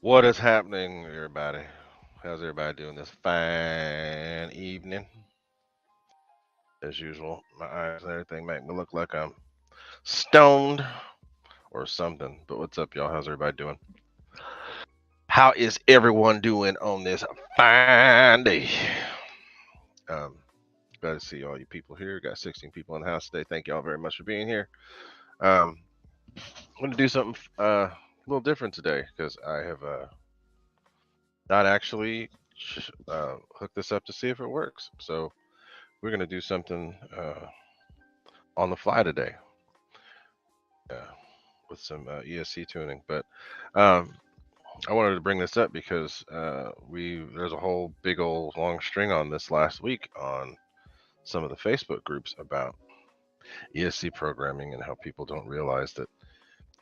What is happening, everybody? How's everybody doing this fine evening? As usual, my eyes and everything make me look like I'm stoned or something. But what's up, y'all? How's everybody doing? How is everyone doing on this fine day? Um, Glad to see all you people here. Got 16 people in the house today. Thank y'all very much for being here. I'm going to do something a little different today because I have not actually hooked this up to see if it works. So we're going to do something on the fly today uh, with some ESC tuning. But um, I wanted to bring this up because there's a whole big old long string on this last week on some of the Facebook groups about ESC programming and how people don't realize that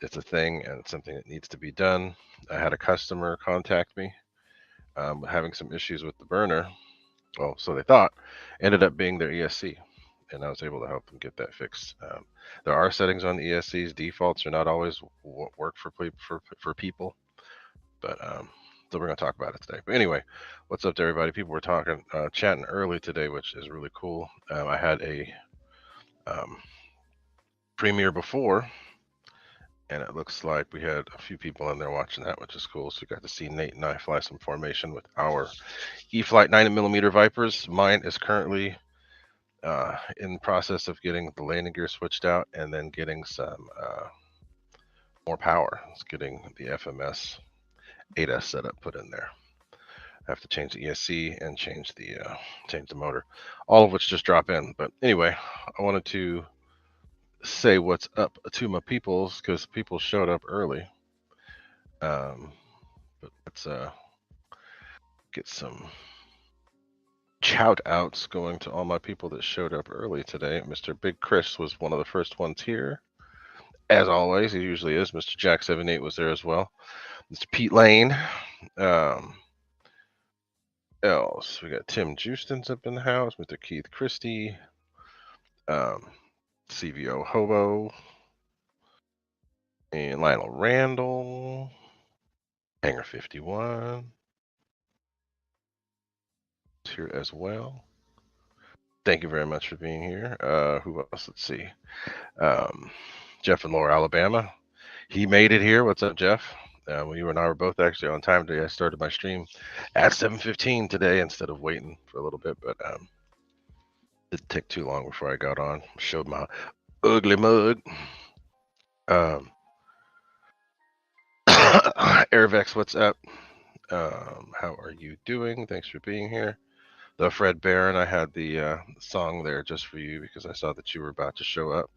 it's a thing and it's something that needs to be done. I had a customer contact me having some issues with the burner. Well, so they thought, ended up being their ESC, and I was able to help them get that fixed. There are settings on the ESCs. Defaults are not always what work for people, but so we're going to talk about it today. But anyway, what's up to everybody? People were talking, chatting early today, which is really cool. I had a um, premiere before, and it looks like we had a few people in there watching that, which is cool. So you got to see Nate and I fly some formation with our Eflite 90mm Vipers. Mine is currently in the process of getting the landing gear switched out and then getting some more power. It's getting the FMS 8S setup put in there. I have to change the ESC and change the motor, all of which just drop in. But anyway, I wanted to say what's up to my peoples because people showed up early. But let's get some shout outs going to all my people that showed up early today. Mr. Big Chris was one of the first ones here. As always, he usually is. Mr. Jack78 was there as well. Mr. Pete Lane. Um, else? We got Tim Justin's up in the house. Mr. Keith Christie. Um, CVO Hobo. And Lionel Randall. Hanger 51. Is here as well. Thank you very much for being here. Who else? Let's see. Jeff in Lower Alabama. He made it here. What's up, Jeff? Well, you and I were both actually on time today. I started my stream at 7:15 today instead of waiting for a little bit, but it didn't take too long before I got on. Showed my ugly mug. Airvex, what's up? How are you doing? Thanks for being here. The Fred Barron, I had the song there just for you because I saw that you were about to show up.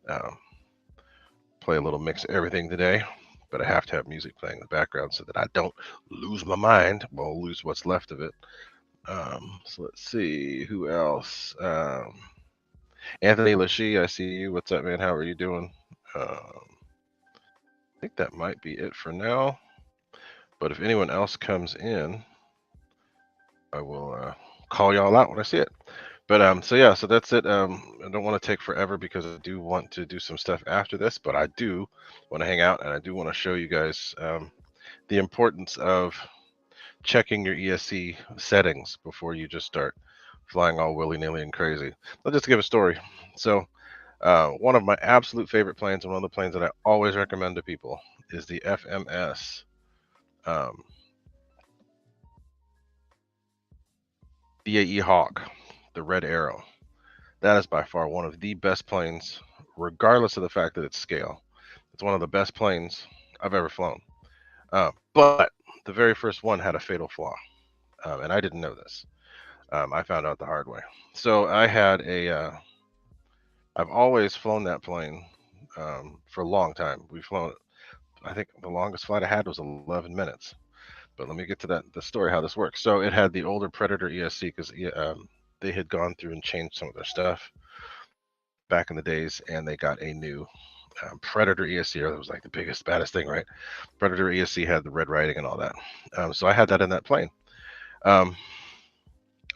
Um, Play a little mix of everything today, but I have to have music playing in the background so that I don't lose my mind. Well, lose what's left of it. So let's see who else. Anthony Lachey, I see you. What's up, man? How are you doing? I think that might be it for now. But if anyone else comes in, I will call y'all out when I see it. But so yeah, so that's it. I don't want to take forever because I do want to do some stuff after this, but I do want to hang out and I do want to show you guys the importance of checking your ESC settings before you just start flying all willy-nilly and crazy. I'll just give a story. So one of my absolute favorite planes and one of the planes that I always recommend to people is the FMS BAE Hawk, the Red Arrow. That is by far one of the best planes, regardless of the fact that it's scale. It's one of the best planes I've ever flown. But the very first one had a fatal flaw, and I didn't know this. I found out the hard way. So I had I've always flown that plane for a long time. We've flown it. I think the longest flight I had was 11 minutes. But let me get to the story how this works. So it had the older Predator ESC because they had gone through and changed some of their stuff back in the days, and they got a new Predator ESC. That was like the biggest, baddest thing, right? Predator ESC had the red writing and all that. So I had that in that plane. Um,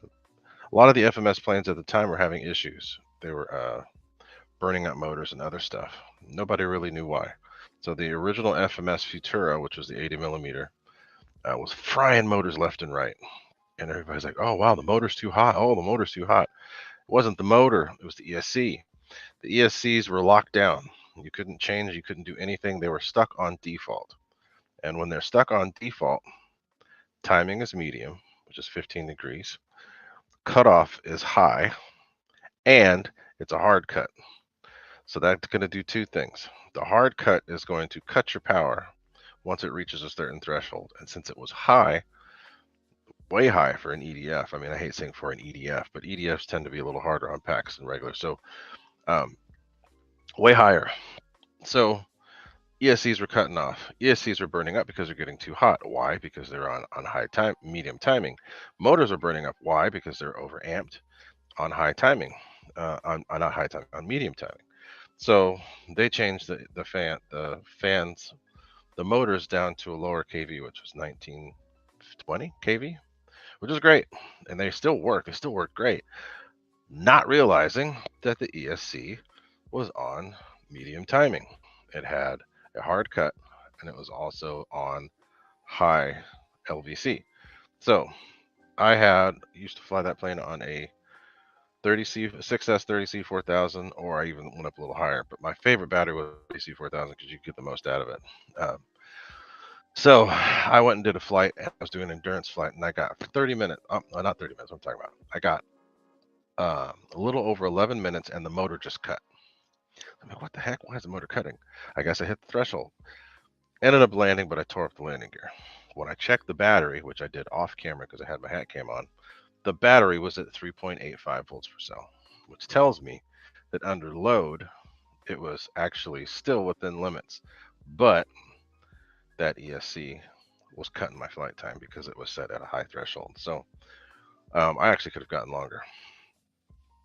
a lot of the FMS planes at the time were having issues. They were burning up motors and other stuff. Nobody really knew why. So the original FMS Futura, which was the 80mm, was frying motors left and right. And everybody's like, oh, wow, the motor's too hot. Oh, the motor's too hot. It wasn't the motor, it was the ESC. The ESCs were locked down. You couldn't change, you couldn't do anything. They were stuck on default. And when they're stuck on default, timing is medium, which is 15 degrees. Cutoff is high, and it's a hard cut. So that's going to do two things. The hard cut is going to cut your power once it reaches a certain threshold. And since it was high, way high for an EDF, I mean, I hate saying for an EDF, but EDFs tend to be a little harder on packs than regular. So way higher. So ESCs were cutting off. ESCs were burning up because they're getting too hot. Why? Because they're on high time, medium timing. Motors are burning up. Why? Because they're overamped on high timing, on not high timing, on medium timing. So they changed the fans, the motors down to a lower kV, which was 1920 kV, which is great. And they still work. They still work great. Not realizing that the ESC was on medium timing. It had a hard cut, and it was also on high LVC. So I used to fly that plane on a 30C 6S 30C 4000, or I even went up a little higher. But my favorite battery was 30C 4000 because you get the most out of it. So I went and did a flight, and I was doing an endurance flight, and I got 30 minutes. Not 30 minutes. I'm talking about. I got a little over 11 minutes, and the motor just cut. I'm like, what the heck? Why is the motor cutting? I guess I hit the threshold. Ended up landing, but I tore up the landing gear. When I checked the battery, which I did off camera because I had my hat cam on, the battery was at 3.85 volts per cell, which tells me that under load, it was actually still within limits. But that ESC was cutting my flight time because it was set at a high threshold. So I actually could have gotten longer.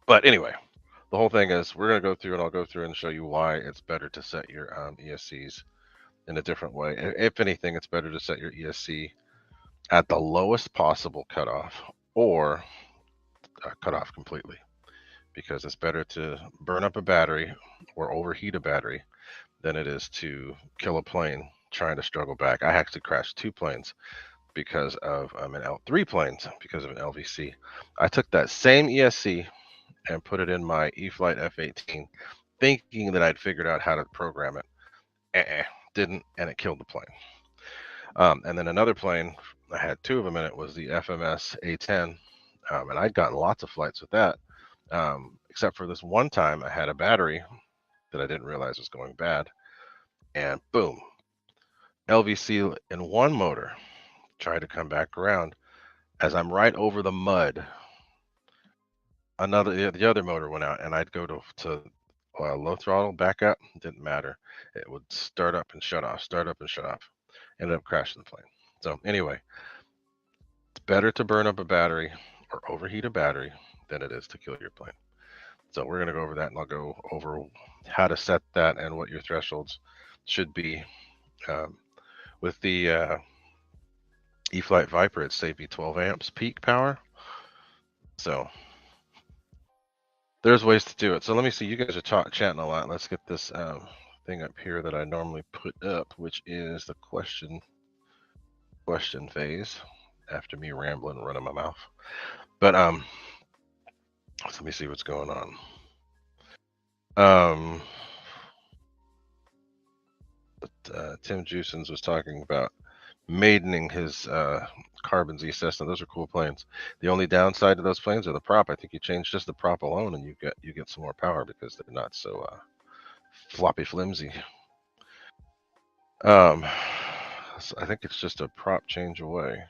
But anyway, the whole thing is we're going to go through, and I'll go through and show you why it's better to set your ESCs in a different way. If anything, it's better to set your ESC at the lowest possible cutoff or cut off completely, because it's better to burn up a battery or overheat a battery than it is to kill a plane trying to struggle back. I actually crashed 2 planes because of three planes because of an LVC. I took that same ESC and put it in my Eflite F-18, thinking that I'd figured out how to program it. Didn't, and it killed the plane. And then another plane, I had 2 of them in it, was the FMS A10, and I'd gotten lots of flights with that, except for this one time I had a battery that I didn't realize was going bad, and boom, LVC in one motor tried to come back around. As I'm right over the mud, the other motor went out, and I'd go to low throttle, back up, didn't matter. It would start up and shut off, start up and shut off. Ended up crashing the plane. So anyway, it's better to burn up a battery or overheat a battery than it is to kill your plane. So we're going to go over that, and I'll go over how to set that and what your thresholds should be. With the E-flite Viper, it's saved me 12 amps peak power. So there's ways to do it. So let me see. You guys are chatting a lot. Let's get this thing up here that I normally put up, which is the question phase after me rambling and running my mouth. But so let me see what's going on. Tim Jusins was talking about maidening his Carbon Z Cessna. Those are cool planes. The only downside to those planes are the prop. I think you change just the prop alone, and you get some more power because they're not so floppy flimsy. So I think it's just a prop change away.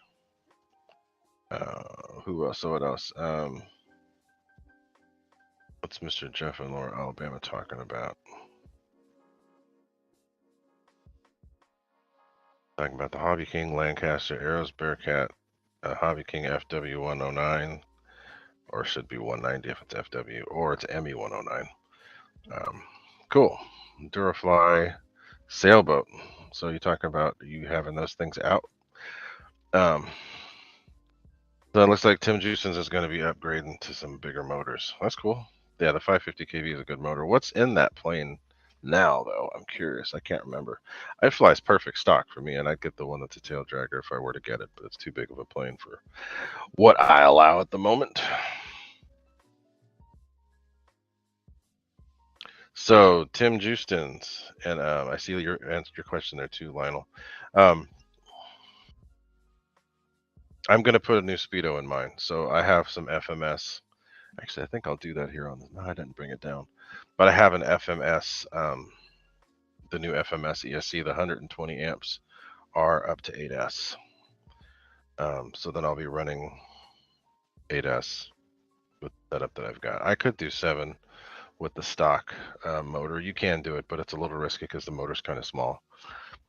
Who else? So what else? What's Mr. Jeff and Laura Alabama talking about? Talking about the Hobby King Lancaster Arrows Bearcat, Hobby King FW109, or should be 190 if it's FW, or it's ME 109. Cool. Durafly sailboat. So you talk about you having those things out. So it looks like Tim Jusins is going to be upgrading to some bigger motors. That's cool. Yeah, the 550 kV is a good motor. What's in that plane Now, though, I'm curious. I can't remember. Eflite's perfect stock for me, and I'd get the one that's a tail dragger if I were to get it, but it's too big of a plane for what I allow at the moment. So, Tim Justins, and I see your answered your question there too, Lionel. Um, I'm going to put a new speedo in mine. So I have some FMS. Actually, I think I'll do that here on. No, I didn't bring it down, but I have an FMS. The new FMS ESC, the 120 amps are up to 8S. So then I'll be running 8S with the setup that I've got. I could do 7 with the stock motor. You can do it, but it's a little risky because the motor's kind of small.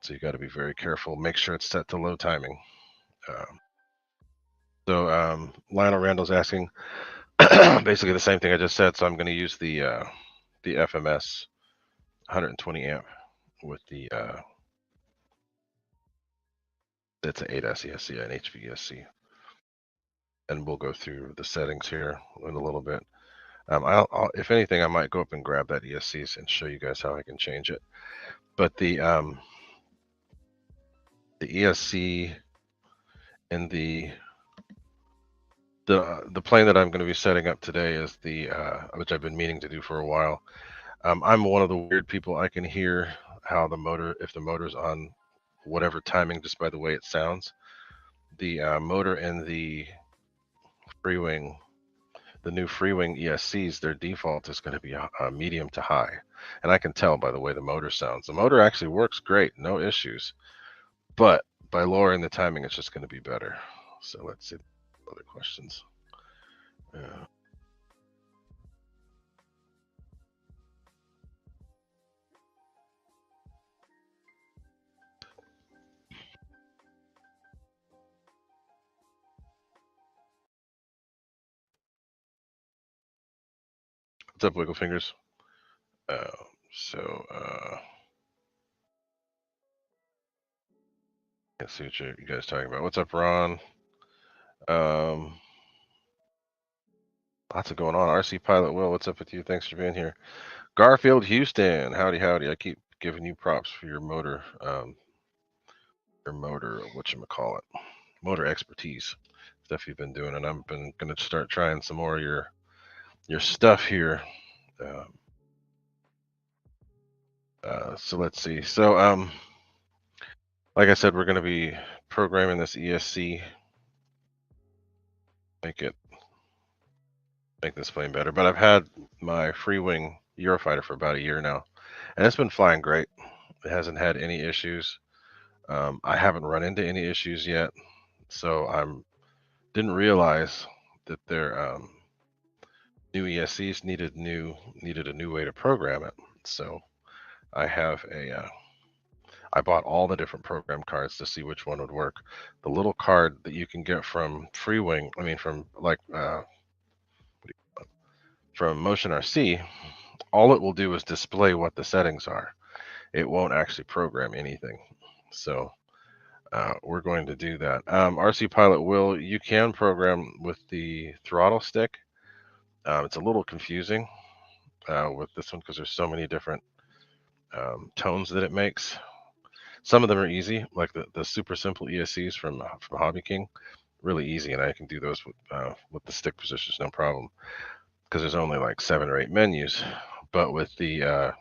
So you got to be very careful. Make sure it's set to low timing. Lionel Randall's asking basically the same thing I just said. So I'm going to use the FMS 120 amp with the it's an 8S ESC and HVSC, and we'll go through the settings here in a little bit. I'll, if anything, I might go up and grab that ESC and show you guys how I can change it. But the ESC and the plane that I'm going to be setting up today is the which I've been meaning to do for a while. I'm one of the weird people. I can hear how the motor, if the motor's on whatever timing, just by the way it sounds. The motor in the Freewing, the new Freewing ESCs, their default is going to be medium to high, and I can tell by the way the motor sounds. The motor actually works great, no issues, but by lowering the timing, it's just going to be better. So let's see other questions. What's up, Wiggle Fingers? Let's see what you guys talking about. What's up, Ron? Lots of going on. RC Pilot Will, what's up with you? Thanks for being here. Garfield Houston, howdy, howdy. I keep giving you props for your motor, whatchamacallit, motor expertise stuff you've been doing, and I've been going to start trying some more of your stuff here. So let's see. So like I said, we're going to be programming this ESC, make this plane better. But I've had my Freewing Eurofighter for about a year now, and it's been flying great. It hasn't had any issues. I haven't run into any issues yet, so didn't realize that their new ESCs needed a new way to program it. So I have I bought all the different program cards to see which one would work. The little card that you can get from Freewing, I mean from like from Motion RC, all it will do is display what the settings are. It won't actually program anything. So we're going to do that. RC Pilot Will, you can program with the throttle stick. It's a little confusing with this one because there's so many different tones that it makes. Some of them are easy, like the super simple ESCs from Hobby King, really easy, and I can do those with the stick positions, no problem, because there's only like 7 or 8 menus. But with the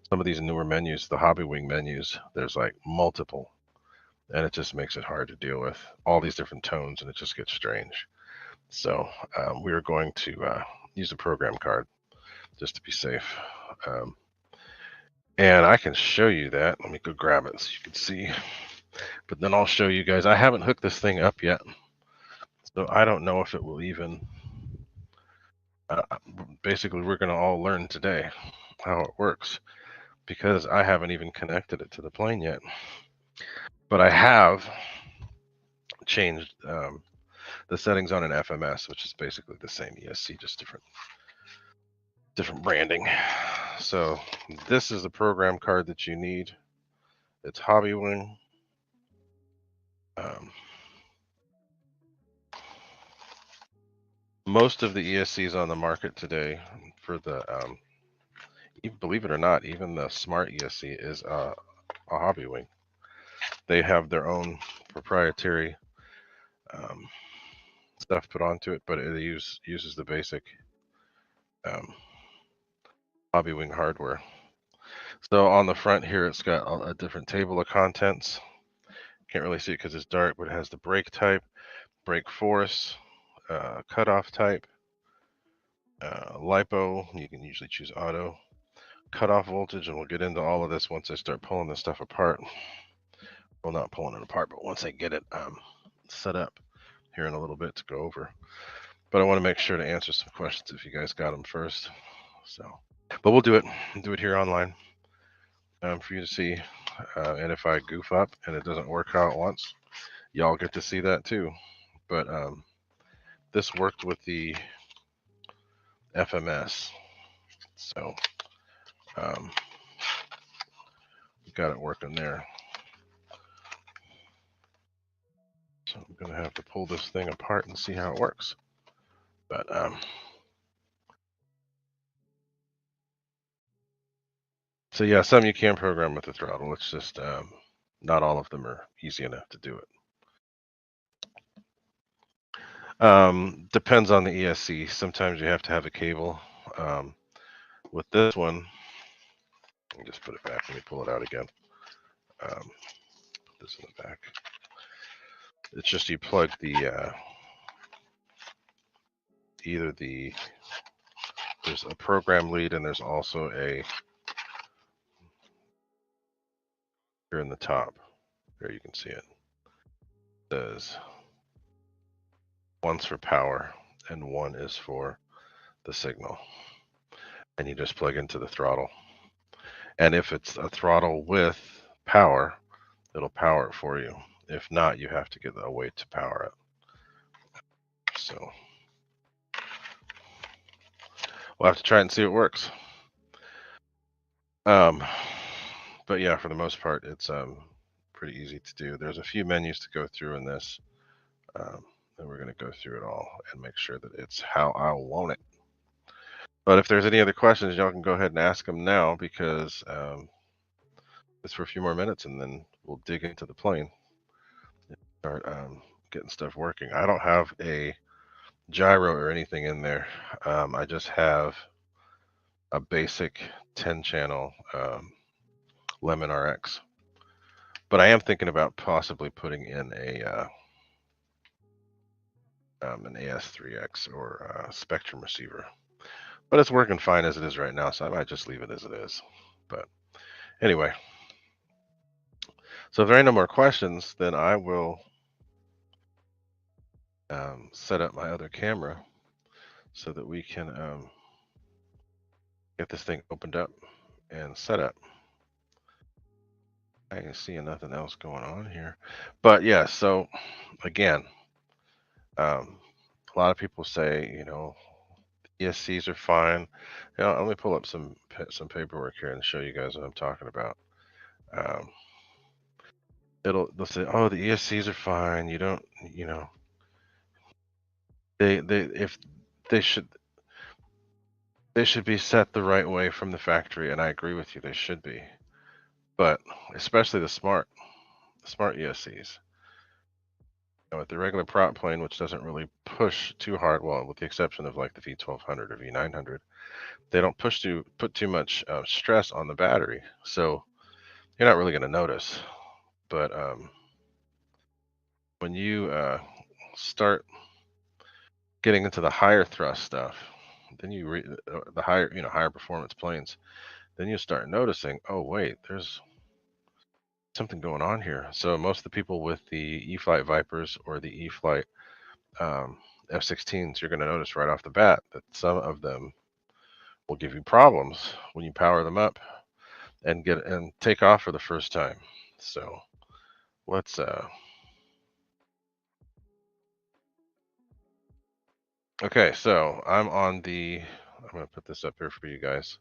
some of these newer menus, the Hobby Wing menus, there's like multiple, and it just makes it hard to deal with all these different tones, and it just gets strange. So we are going to use a program card just to be safe. And I can show you that. Let me go grab it so you can see. But then I'll show you guys. I haven't hooked this thing up yet, so I don't know if it will even. Basically, we're going to all learn today how it works because I haven't even connected it to the plane yet. But I have changed the settings on an FMS, which is basically the same ESC, just different branding. So this is the program card that you need. It's Hobby Wing. Most of the ESCs on the market today for the believe it or not, even the Smart ESC is a hobby wing. They have their own proprietary stuff put onto it, but it uses the basic hobby wing hardware. So on the front here, it's got a different table of contents. Can't really see it because it's dark, but it has the brake type, brake force, cutoff type, LiPo. You can usually choose auto, cutoff voltage, and we'll get into all of this once I start pulling this stuff apart. Well, not pulling it apart, but once I get it set up here in a little bit to go over. But I want to make sure to answer some questions if you guys got them first. So, but we'll do it here online for you to see. And if I goof up and it doesn't work how it wants, y'all get to see that too. But this worked with the FMS, so got it working there. So I'm gonna have to pull this thing apart and see how it works. But so yeah, some you can program with the throttle. It's just not all of them are easy enough to do it. Depends on the ESC. Sometimes you have to have a cable. With this one, let me just put it back. Let me pull it out again. Put this in the back. It's just you plug the either there's a program lead and there's also a here in the top. There you can see it. It says one's for power and one is for the signal. And you just plug into the throttle. And if it's a throttle with power, it'll power it for you. If not, you have to get a way to power it. So we'll have to try and see if it works. But yeah, for the most part, it's pretty easy to do. There's a few menus to go through in this, and we're going to go through it all and make sure that it's how I want it. But if there's any other questions, y'all can go ahead and ask them now because it's for a few more minutes, and then we'll dig into the plane and start getting stuff working. I don't have a gyro or anything in there. I just have a basic 10-channel Lemon RX. But I am thinking about possibly putting in a an AS3X or a Spectrum receiver. But it's working fine as it is right now, so I might just leave it as it is. But anyway, so if there ain't no more questions, then I will set up my other camera so that we can get this thing opened up and set up. I ain't seeing nothing else going on here. But yeah, so again, a lot of people say, you know, ESCs are fine. You know, let me pull up some paperwork here and show you guys what I'm talking about. They'll say, oh, the ESCs are fine. You don't, you know, if they should be set the right way from the factory, and I agree with you, they should be. But especially the smart ESCs. You know, with the regular prop plane, which doesn't really push too hard, well, with the exception of like the V1200 or V900, they don't put too much stress on the battery, so you're not really going to notice. But when you start getting into the higher thrust stuff, then the higher performance planes, then you start noticing, oh wait, there's something going on here. So most of the people with the Eflite Vipers or the Eflite F-16s, you're going to notice right off the bat that some of them will give you problems when you power them up and take off for the first time. So let's okay, so I'm going to put this up here for you guys.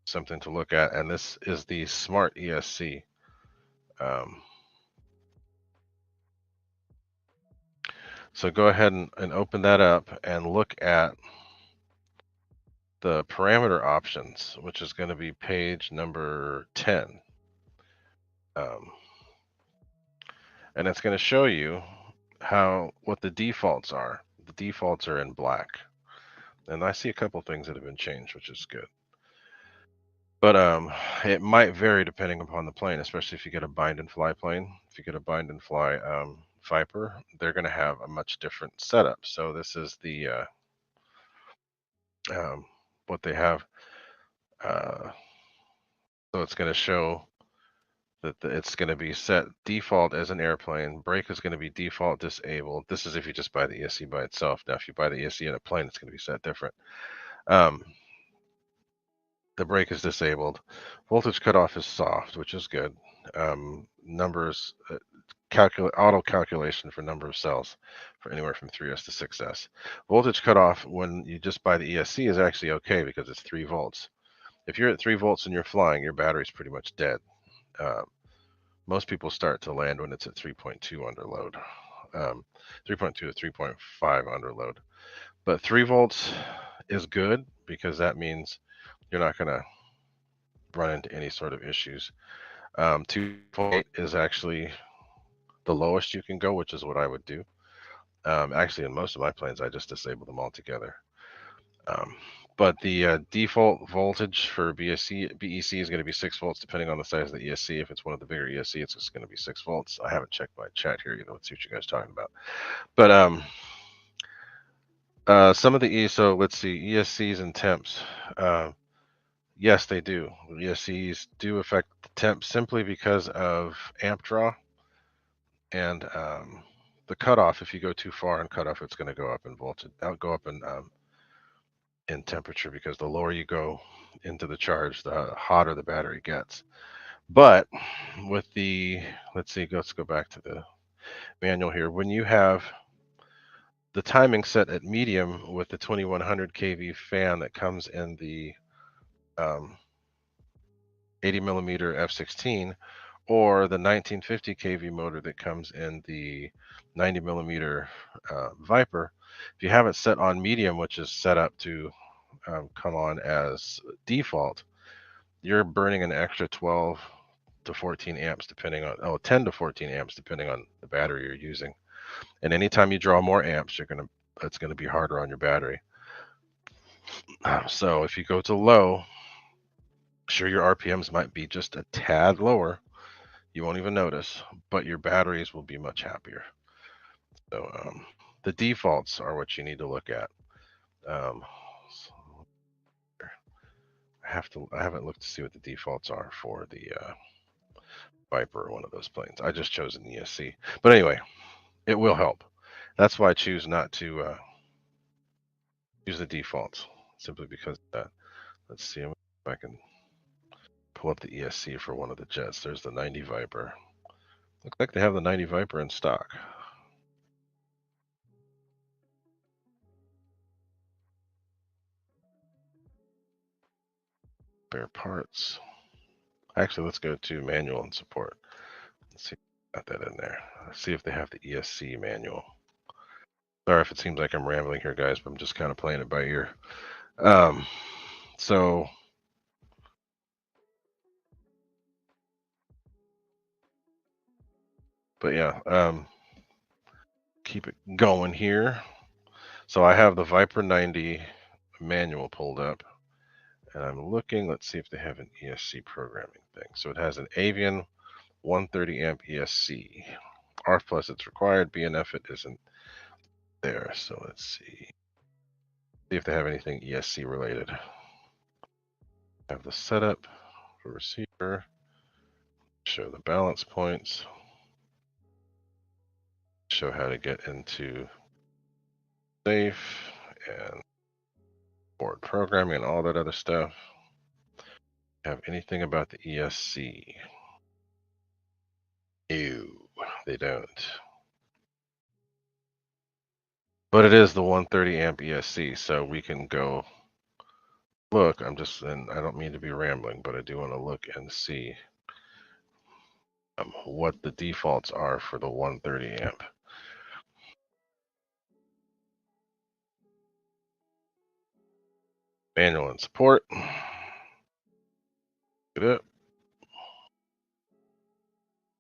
Something to look at, and this is the Smart ESC. So go ahead and open that up and look at the parameter options, which is going to be page number 10. And it's going to show you what the defaults are. The defaults are in black. And I see a couple things that have been changed, which is good. But it might vary depending upon the plane, especially if you get a bind and fly plane. If you get a bind and fly Viper, they're going to have a much different setup. So this is the what they have. So it's going to show that it's going to be set default as an airplane. Brake is going to be default disabled. This is if you just buy the ESC by itself. Now, if you buy the ESC in a plane, it's going to be set different. The brake is disabled. Voltage cutoff is soft, which is good. Numbers, auto calculation for number of cells for anywhere from 3S to 6S. Voltage cutoff when you just buy the ESC is actually okay because it's 3 volts. If you're at 3 volts and you're flying, your battery's pretty much dead. Most people start to land when it's at 3.2 under load, 3.2 to 3.5 under load. But 3 volts is good because that means you're not going to run into any sort of issues. 2.8 is actually the lowest you can go, which is what I would do. Actually, in most of my planes, I just disable them altogether. But the default voltage for BEC is going to be 6 volts, depending on the size of the ESC. If it's one of the bigger ESC, it's just going to be 6 volts. I haven't checked my chat here, let's see what you guys are talking about. But some of the so let's see, ESCs and temps. Yes, they do. ESCs do affect the temp simply because of amp draw and the cutoff. If you go too far in cutoff, it's going to go up in voltage. Go up in temperature because the lower you go into the charge, the hotter the battery gets. But with the, let's go back to the manual here. When you have the timing set at medium with the 2100 kV fan that comes in the 80 millimeter F16 or the 1950 kV motor that comes in the 90 millimeter Viper, if you have it set on medium, which is set up to come on as default, you're burning an extra 12 to 14 amps depending on 10 to 14 amps depending on the battery you're using. And anytime you draw more amps, it's going to be harder on your battery. So if you go to low, sure, your RPMs might be just a tad lower. You won't even notice, but your batteries will be much happier. So the defaults are what you need to look at. So I haven't looked to see what the defaults are for the Viper or one of those planes. I just chose an ESC. But anyway, it will help. That's why I choose not to use the defaults, simply because of that. Let's see if I can pull up the ESC for one of the jets. There's the 90 Viper. Looks like they have the 90 Viper in stock. Spare parts. Actually, let's go to manual and support. Let's see if got that in there. Let's see if they have the ESC manual. Sorry if it seems like I'm rambling here, guys, but I'm just kind of playing it by ear. So but yeah, keep it going here. So I have the Viper 90 manual pulled up, and I'm looking. Let's see if they have an ESC programming thing. So it has an Avian 130 amp ESC. RF plus it's required. BNF it isn't there. So let's see if they have anything ESC related. Have the setup for receiver. Show the balance points. Show how to get into safe and board programming and all that other stuff. Have anything about the ESC? No, they don't. But it is the 130 amp ESC, so we can go look. And I don't mean to be rambling, but I do want to look and see what the defaults are for the 130 amp. Manual and support. Look at it.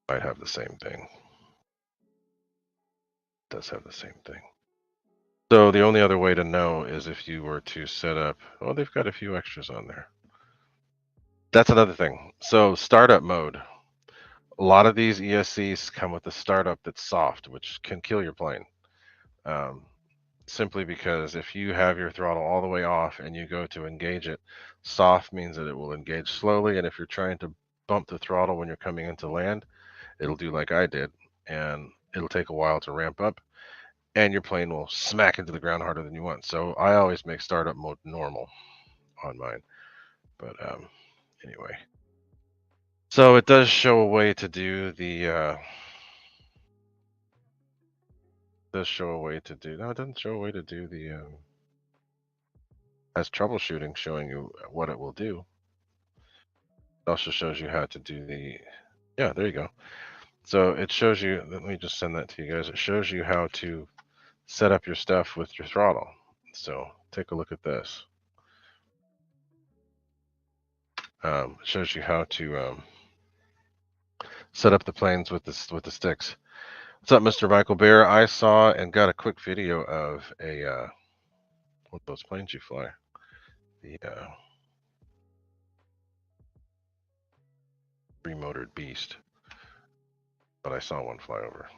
Might have the same thing. Does have the same thing. So the only other way to know is if you were to set up, oh, they've got a few extras on there. That's another thing. So startup mode. A lot of these ESCs come with a startup that's soft, which can kill your plane. Simply because if you have your throttle all the way off and you go to engage it, soft means that it will engage slowly. And if you're trying to bump the throttle when you're coming into land, it'll do like I did, and it'll take a while to ramp up, and your plane will smack into the ground harder than you want. So I always make startup mode normal on mine. But anyway, so it does show a way to do the. Does show a way to do. No, it doesn't show a way to do the. Has troubleshooting showing you what it will do. It also shows you how to do the. Yeah, there you go. So it shows you. Let me just send that to you guys. It shows you how to set up your stuff with your throttle. So take a look at this. It shows you how to set up the planes with the sticks. What's up, Mr. Michael Bear? I saw and got a quick video of a what those planes you fly. The remotored beast. But I saw one fly over.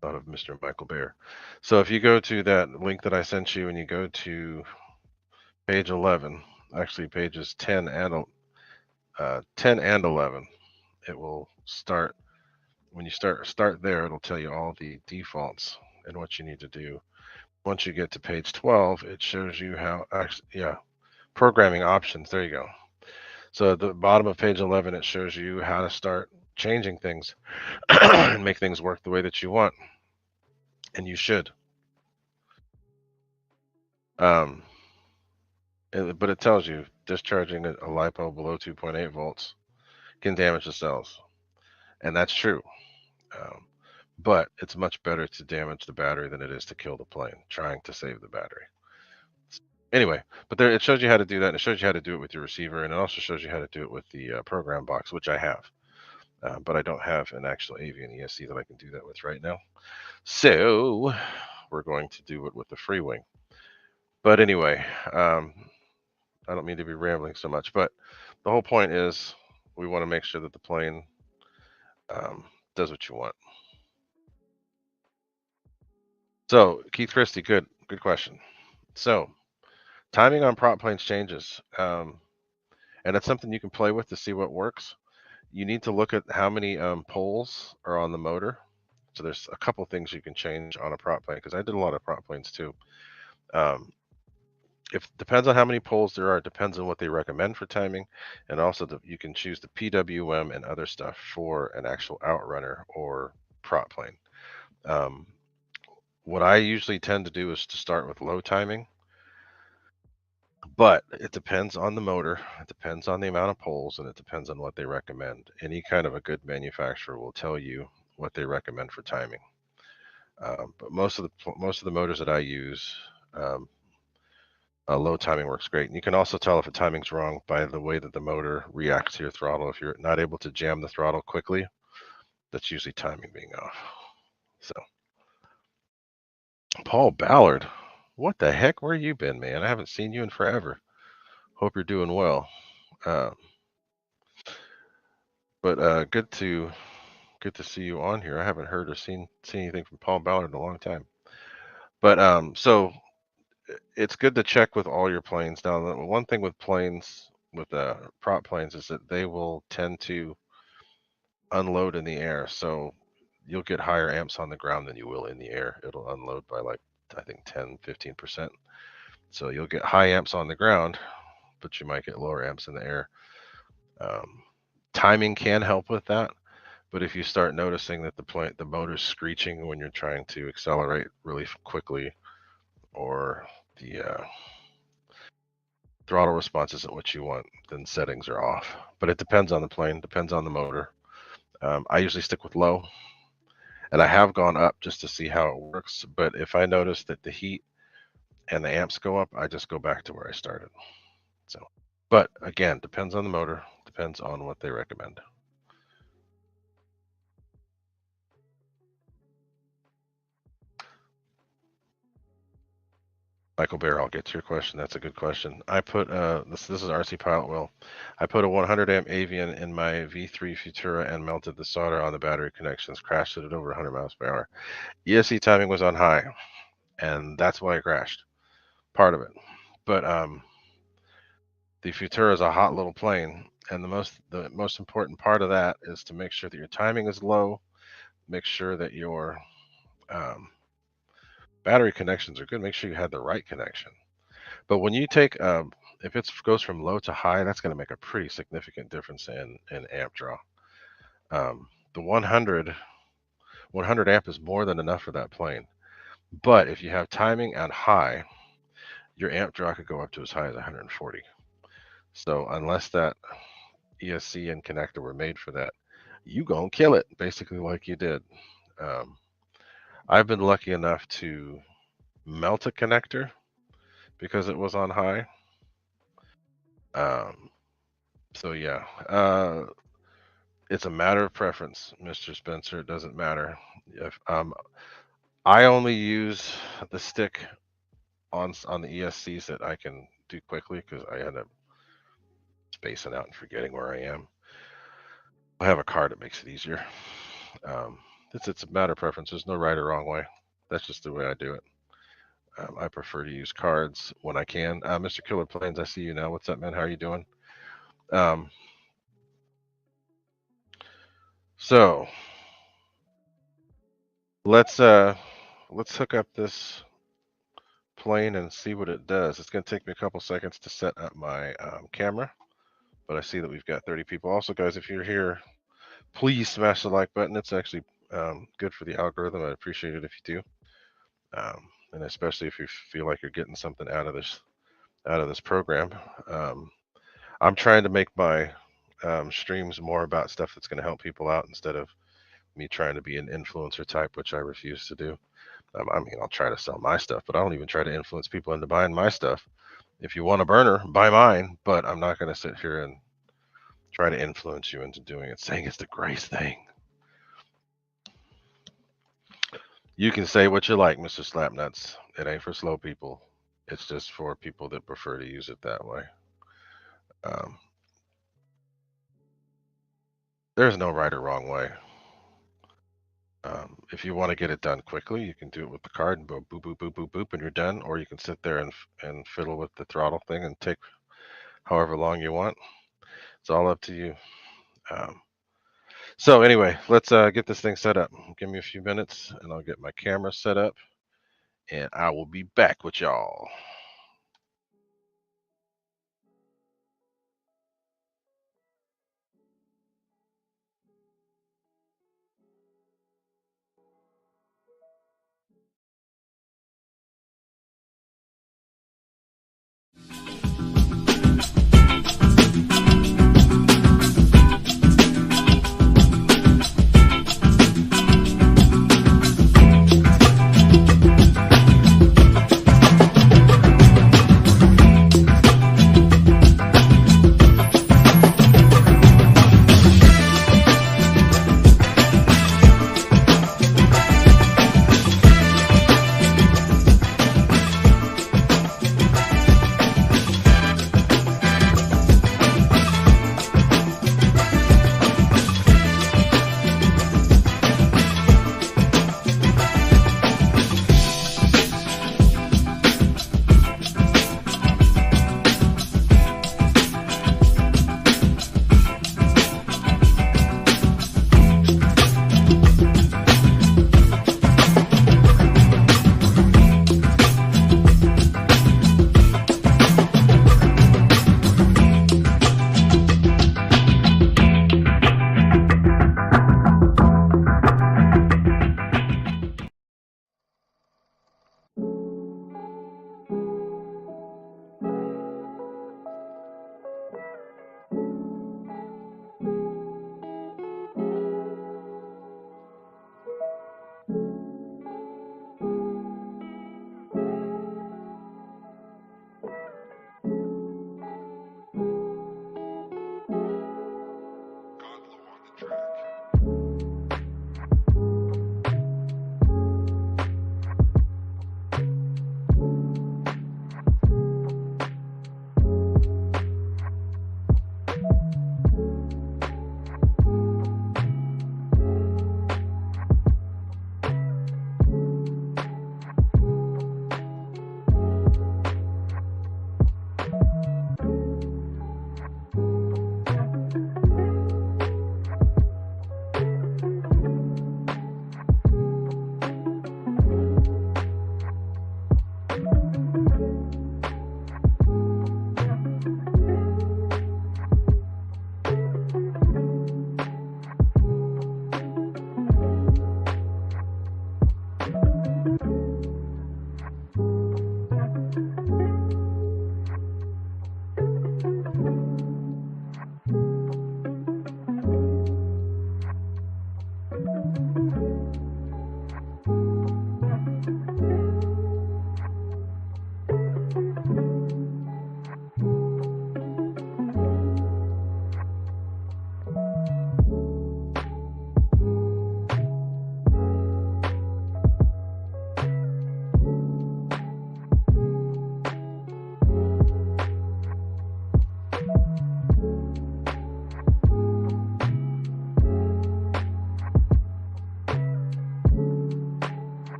Thought of Mr. Michael Bear. So if you go to that link that I sent you and you go to page 11, actually pages 10 and 11, it will start. When you start there, it'll tell you all the defaults and what you need to do. Once you get to page 12, it shows you how programming options. There you go. So at the bottom of page 11, it shows you how to start changing things and make things work the way that you want. And you should. But it tells you discharging a LiPo below 2.8 volts can damage the cells. And that's true. But it's much better to damage the battery than it is to kill the plane, trying to save the battery. Anyway, but there it shows you how to do that. And it shows you how to do it with your receiver, and it also shows you how to do it with the program box, which I have. But I don't have an actual Avian ESC that I can do that with right now. So we're going to do it with the free wing. But anyway, I don't mean to be rambling so much, but the whole point is we want to make sure that the plane does what you want. So Keith Christie, good question. So timing on prop planes changes, and it's something you can play with to see what works. You need to look at how many poles are on the motor. So there's a couple things you can change on a prop plane, because I did a lot of prop planes too. If depends on how many poles there are, it depends on what they recommend for timing, and also you can choose the PWM and other stuff for an actual outrunner or prop plane. What I usually tend to do is to start with low timing, but it depends on the motor, it depends on the amount of poles, and it depends on what they recommend. Any kind of a good manufacturer will tell you what they recommend for timing. But most of the motors that I use, low timing works great. And you can also tell if a timing's wrong by the way that the motor reacts to your throttle. If you're not able to jam the throttle quickly, that's usually timing being off. So, Paul Ballard, what the heck? Where you been, man? I haven't seen you in forever. Hope you're doing well. But good to see you on here. I haven't heard or seen anything from Paul Ballard in a long time. But so it's good to check with all your planes. Now, the one thing with planes, with prop planes, is that they will tend to unload in the air. So you'll get higher amps on the ground than you will in the air. It'll unload by like, I think 10-15%. So you'll get high amps on the ground, but you might get lower amps in the air. Timing can help with that, but if you start noticing that the motor's screeching when you're trying to accelerate really quickly, or the throttle response isn't what you want, then settings are off. But it depends on the plane, depends on the motor. I usually stick with low, and I have gone up just to see how it works. But if I notice that the heat and the amps go up, I just go back to where I started. So, but again, depends on the motor, depends on what they recommend. Michael Bear, I'll get to your question. That's a good question. I put this is RC Pilot Will. I put a 100 amp Avian in my V3 Futura and melted the solder on the battery connections. Crashed it at over 100 miles per hour. ESC timing was on high, and that's why it crashed. Part of it, but the Futura is a hot little plane, and the most important part of that is to make sure that your timing is low. Make sure that your battery connections are good. Make sure you have the right connection. But when you take, if it goes from low to high, that's going to make a pretty significant difference in amp draw. The 100 amp is more than enough for that plane. But if you have timing on high, your amp draw could go up to as high as 140. So unless that ESC and connector were made for that, you gonna kill it, basically like you did. I've been lucky enough to melt a connector because it was on high. So yeah, it's a matter of preference, Mr. Spencer. It doesn't matter. If I only use the stick on the ESCs that I can do quickly because I end up spacing out and forgetting where I am. I have a card that makes it easier. It's a matter of preference. There's no right or wrong way. That's just the way I do it. I prefer to use cards when I can. Mr. Killer Planes, I see you now. What's up, man? How are you doing? So let's hook up this plane and see what it does. It's going to take me a couple seconds to set up my camera, but I see that we've got 30 people. Also, guys, if you're here, please smash the like button. It's actually good for the algorithm. I'd appreciate it if you do, and especially if you feel like you're getting something out of this program. I'm trying to make my streams more about stuff that's going to help people out instead of me trying to be an influencer type, which I refuse to do. I mean, I'll try to sell my stuff, but I don't even try to influence people into buying my stuff. If you want a burner, buy mine, but I'm not going to sit here and try to influence you into doing it, saying it's the greatest thing. You can say what you like, Mr. Slapnuts. It ain't for slow people. It's just for people that prefer to use it that way. There's no right or wrong way. If you want to get it done quickly, you can do it with the card and go boop, boop, boop, boop, boop, and you're done. Or you can sit there and fiddle with the throttle thing and take however long you want. It's all up to you. So anyway, let's get this thing set up. Give me a few minutes and I'll get my camera set up and I will be back with y'all.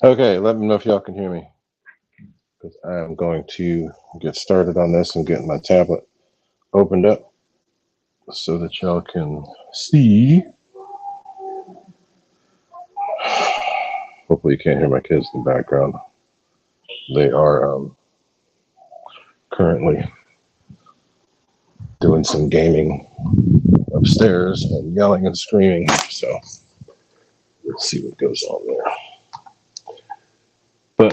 Okay, let me know if y'all can hear me, because I am going to get started on this and get my tablet opened up so that y'all can see. Hopefully you can't hear my kids in the background. They are currently doing some gaming upstairs and yelling and screaming, so let's see what goes on there. But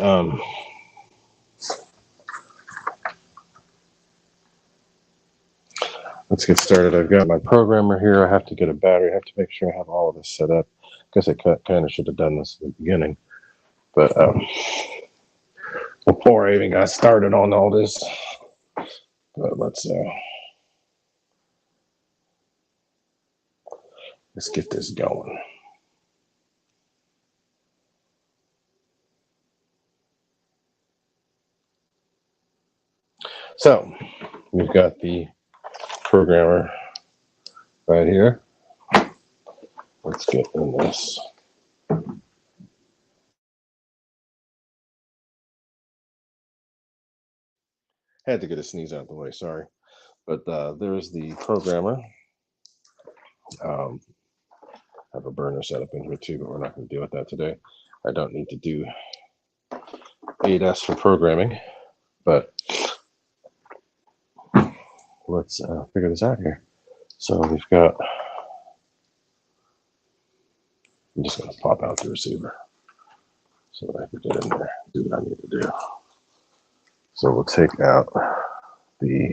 let's get started. I've got my programmer here. I have to get a battery. I have to make sure I have all of this set up. I guess I kind of should have done this at the beginning, but before I even got started on all this. But let's get this going. So we've got the programmer right here. Let's get in this. Had to get a sneeze out of the way, sorry. But there's the programmer. I have a burner set up in here too, but we're not going to deal with that today. I don't need to do edfs for programming, but let's figure this out here. So we've got, I'm just going to pop out the receiver so that I can get in there, do what I need to do. So we'll take out the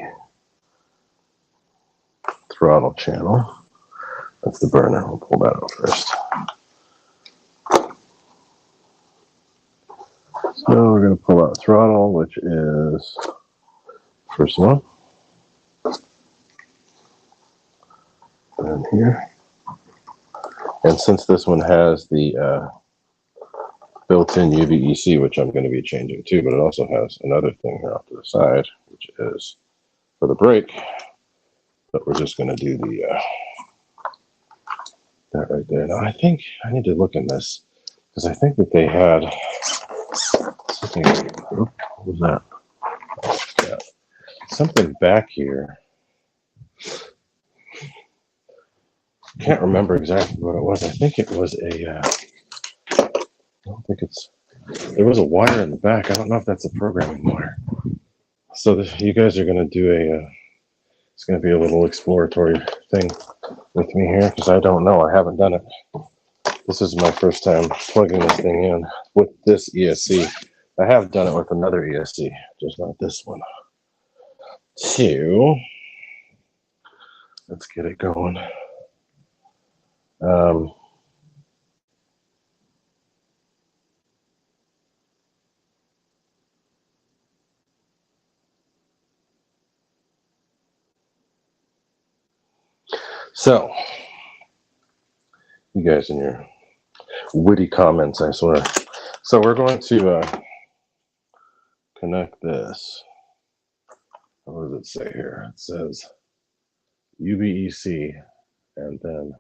throttle channel. That's the burner. We'll pull that out first. So we're going to pull out throttle, which is first one. And here. And since this one has the built-in UVEC, which I'm going to be changing too, but it also has another thing here off to the side, which is for the brake. But we're just going to do the that right there. Now I think I need to look in this because I think that they had something. What was that? Yeah, something back here. Can't remember exactly what it was. I think it was a. I don't think it's. There was a wire in the back. I don't know if that's a programming wire. So you guys are going to do a. It's going to be a little exploratory thing with me here because I don't know. I haven't done it. This is my first time plugging this thing in with this ESC. I have done it with another ESC, just not this one. So let's get it going. So you guys in your witty comments, I swear. So we're going to connect this. What does it say here? It says UVEC, and then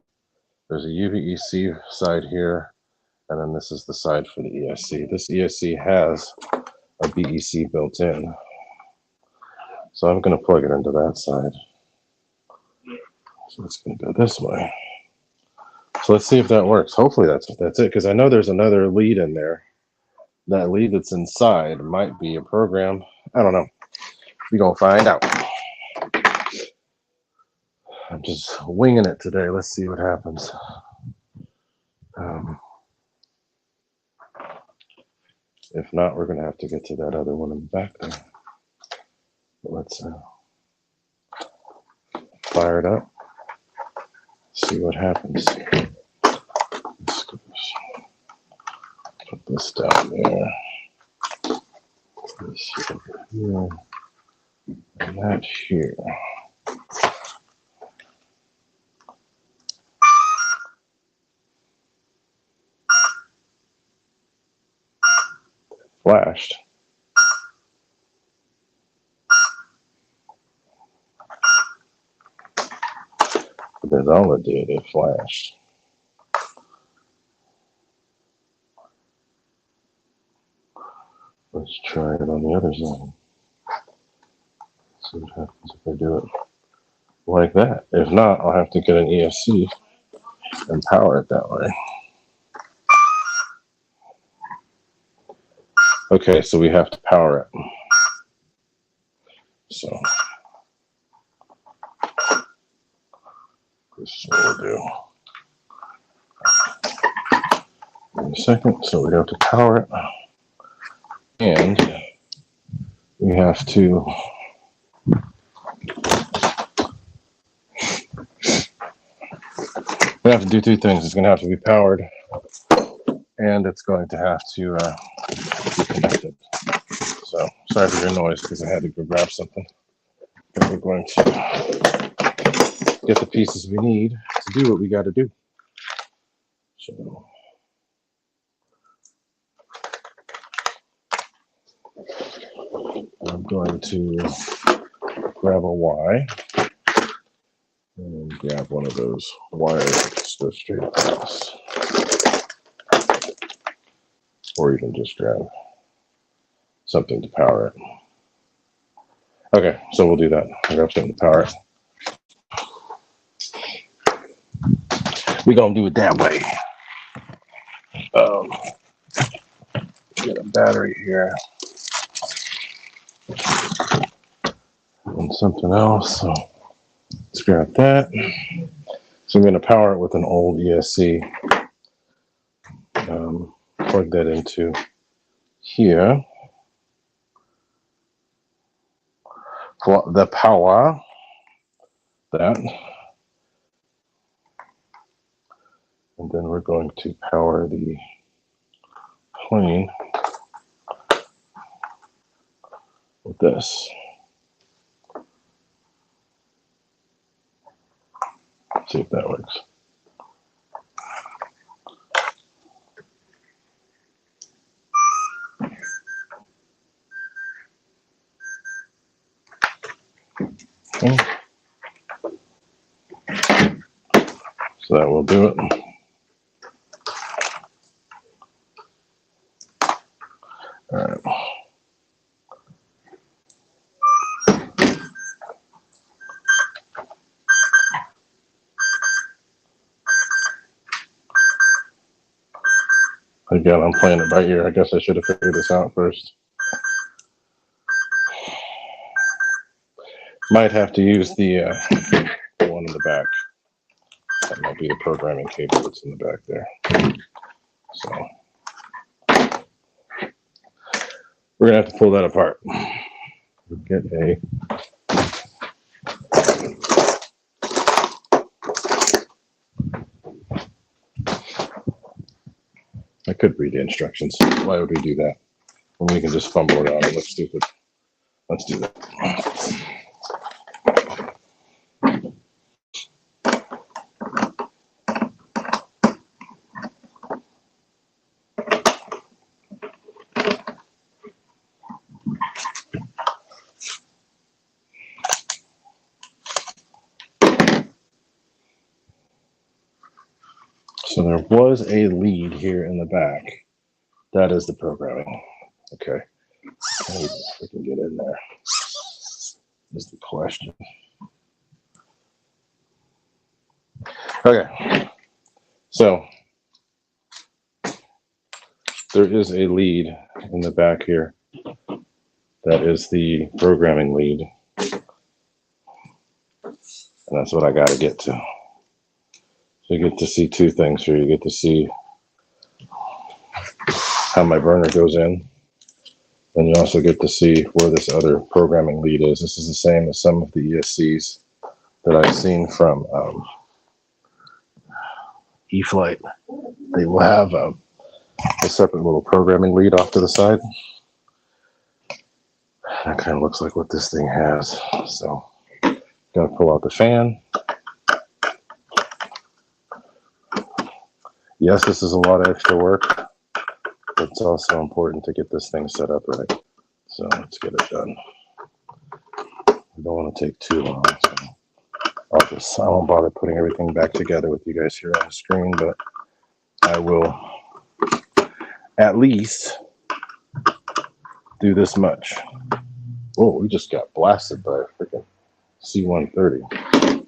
there's a UVEC side here, and then this is the side for the ESC. This ESC has a BEC built in, so I'm going to plug it into that side. So it's going to go this way. So let's see if that works. Hopefully that's it, because I know there's another lead in there. That lead that's inside might be a program. I don't know. We're going to find out. I'm just winging it today. Let's see what happens. If not, we're going to have to get to that other one in the back there. But let's fire it up. See what happens. Let's put this down there. This over here. And that here. Flashed. But that's all it did. It flashed. Let's try it on the other side. See what happens if I do it like that. If not, I'll have to get an ESC and power it that way. Okay, so we have to power it. So this is what we'll do. In a second, so we have to power it. And we have to do two things. It's going to have to be powered, and it's going to have to be connected. So sorry for your noise because I had to go grab something. But we're going to get the pieces we need to do what we got to do. So I'm going to grab a Y and grab one of those wires that just go straight across. Or you can just grab something to power it. Okay, so we'll do that. I'll grab something to power it. We're going to do it that way. Get a battery here. And something else. So let's grab that. So I'm going to power it with an old ESC. Plug that into here. For the power, that. And then we're going to power the plane with this. Let's see if that works. Okay. So that will do it. All right. Again, I'm playing it by ear. I guess I should have figured this out first. Might have to use the one in the back. That might be the programming cable that's in the back there. So we're gonna have to pull that apart. Get a I could read the instructions. Why would we do that? When we can just fumble around and look stupid. Let's do that. So there was a lead here in the back. That is the programming. Okay. I need to freaking get in there. Is the question. Okay. So there is a lead in the back here. That is the programming lead. And that's what I got to get to. So you get to see two things here. You get to see how my burner goes in. And you also get to see where this other programming lead is. This is the same as some of the ESCs that I've seen from Eflite. They will have a separate little programming lead off to the side. That kind of looks like what this thing has. So, gotta pull out the fan. Yes, this is a lot of extra work, but it's also important to get this thing set up right. So let's get it done. I don't want to take too long. So I won't bother putting everything back together with you guys here on the screen, but I will at least do this much. Oh, we just got blasted by a freaking C-130.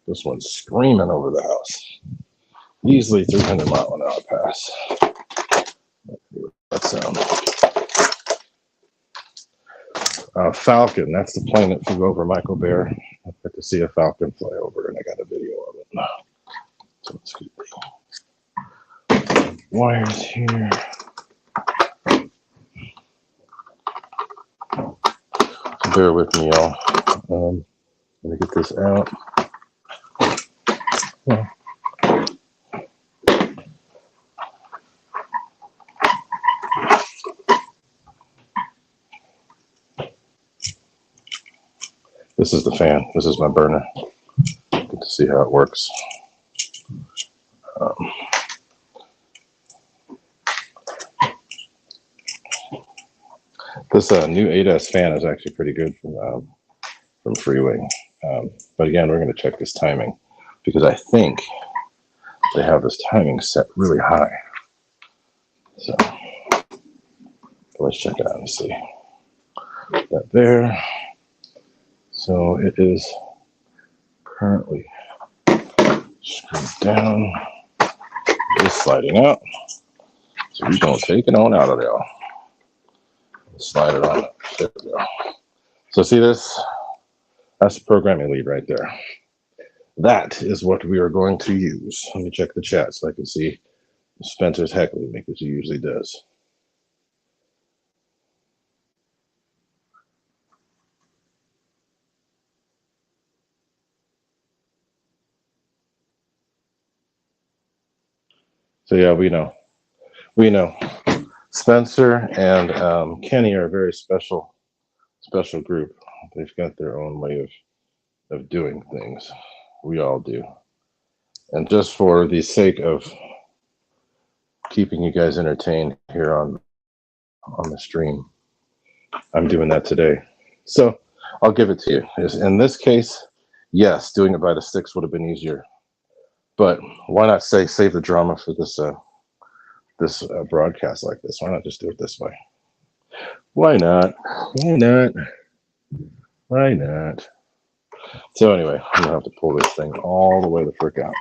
This one's screaming over the house. Easily 300 mile an hour pass. That sound. Falcon, that's the plane that flew over Michael Bear. I got to see a Falcon fly over, and I got a video of it. So let's keep wires here. Bear with me, y'all. Let me get this out. Yeah. This is the fan. This is my burner. Good to see how it works. This new edfs fan is actually pretty good from Freewing. But again, we're going to check this timing because I think they have this timing set really high. So let's check it out and see. That there. So it is currently screwed down. Just sliding out. So we're going to take it on out of there. Slide it on. There we go. So see this? That's the programming lead right there. That is what we are going to use. Let me check the chat so I can see Spencer's heckling me, because he usually does. So yeah, we know. Spencer and Kenny are a very special group. They've got their own way of doing things. We all do. And just for the sake of keeping you guys entertained here on the stream, I'm doing that today. So I'll give it to you. In this case, yes, doing it by the sticks would have been easier. But why not save the drama for this broadcast like this? Why not just do it this way? Why not? So anyway, I'm gonna have to pull this thing all the way the frick out.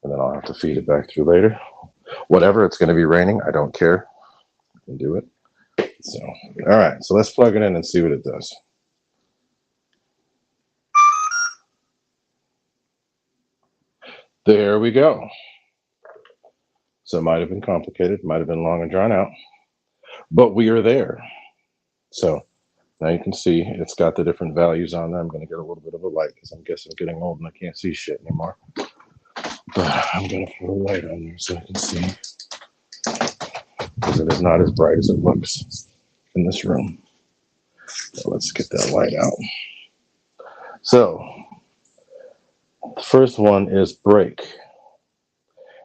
And then I'll have to feed it back through later. Whatever, it's gonna be raining. I don't care. I can do it. So, all right. So let's plug it in and see what it does. There we go. So it might have been complicated, might have been long and drawn out, but we are there. So now you can see it's got the different values on there. I'm going to get a little bit of a light because I'm guessing I'm getting old and I can't see shit anymore. But I'm going to put a light on there so I can see, because it is not as bright as it looks in this room. So let's get that light out. So the first one is brake,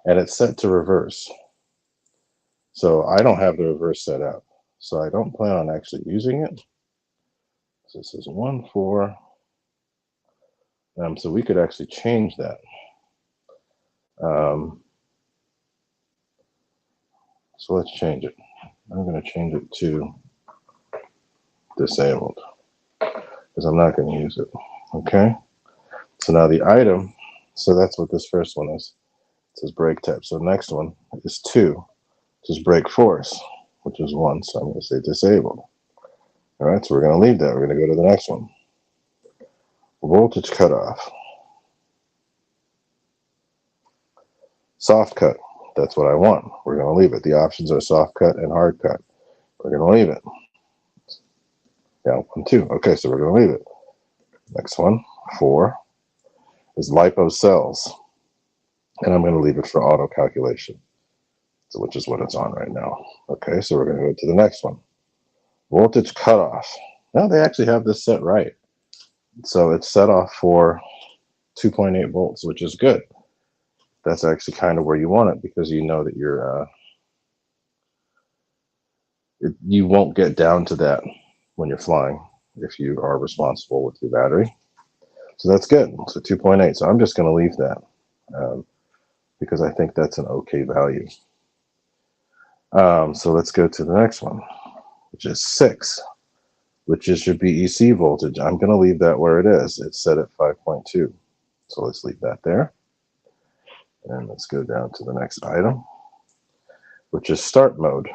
and it's set to reverse. So I don't have the reverse set up, so I don't plan on actually using it. So this is 1-4. So we could actually change that. So let's change it. I'm going to change it to disabled because I'm not going to use it. Okay. So now the item, so that's what this first one is. It says brake type. So the next one is 2, which is brake force, which is 1. So I'm going to say disabled. All right. So we're going to leave that. We're going to go to the next one. Voltage cutoff. Soft cut. That's what I want. We're going to leave it. The options are soft cut and hard cut. We're going to leave it. Yeah, 1, 2. Okay, so we're going to leave it. Next one, 4, is lipo cells. And I'm going to leave it for auto calculation, so which is what it's on right now. Okay, so we're going to go to the next one. Voltage cutoff. Now they actually have this set right. So it's set off for 2.8 volts, which is good. That's actually kind of where you want it, because you know that you're you won't get down to that when you're flying if you are responsible with your battery. So that's good. So 2.8. So I'm just going to leave that. because I think that's an okay value. So let's go to the next one, which is 6, which is your BEC voltage. I'm going to leave that where it is. It's set at 5.2. So let's leave that there. And let's go down to the next item, which is start mode,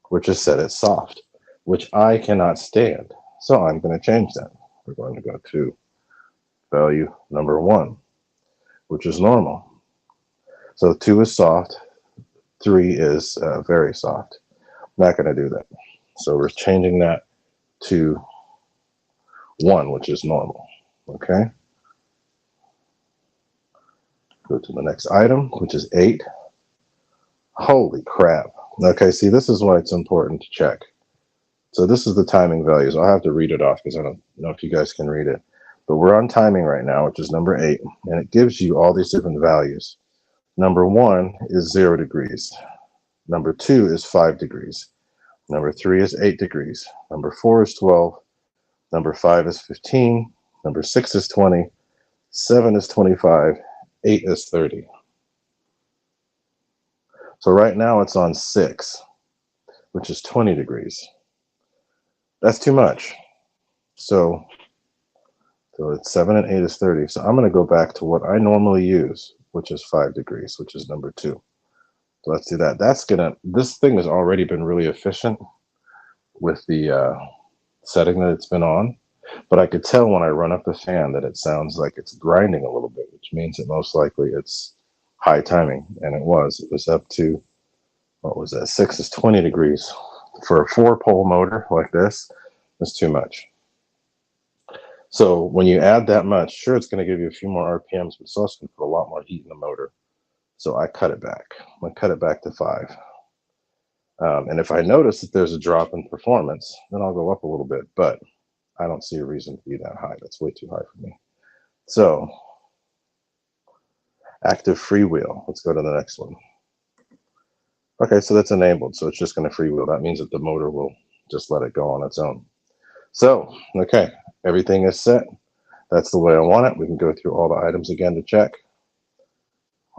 which is set at soft, which I cannot stand. So I'm going to change that. We're going to go to value number 1, which is normal. So 2 is soft, 3 is very soft. Not going to do that. So we're changing that to 1, which is normal. Okay. Go to the next item, which is 8. Holy crap. Okay, see, this is why it's important to check. So this is the timing values. I'll have to read it off because I don't know if you guys can read it. But we're on timing right now, which is number 8. And it gives you all these different values. Number 1 is 0 degrees. Number 2 is 5 degrees. Number 3 is 8 degrees. Number 4 is 12. Number 5 is 15. Number 6 is 20. 7 is 25. 8 is 30. So right now it's on 6, which is 20 degrees. That's too much. So it's 7 and 8 is 30. So I'm going to go back to what I normally use, which is 5 degrees, which is number 2. So let's do that. This thing has already been really efficient with the setting that it's been on. But I could tell when I run up the fan that it sounds like it's grinding a little bit, which means that most likely it's high timing. And it was up to, what was that? 6 is 20 degrees. For a 4-pole motor like this, it's too much. So when you add that much, sure, it's going to give you a few more RPMs, but it's also going to put a lot more heat in the motor. So I cut it back. I cut it back to 5. And if I notice that there's a drop in performance, then I'll go up a little bit. But I don't see a reason to be that high. That's way too high for me. So active freewheel. Let's go to the next one. Okay, so that's enabled. So it's just going to freewheel. That means that the motor will just let it go on its own. So, okay, everything is set. That's the way I want it. We can go through all the items again to check.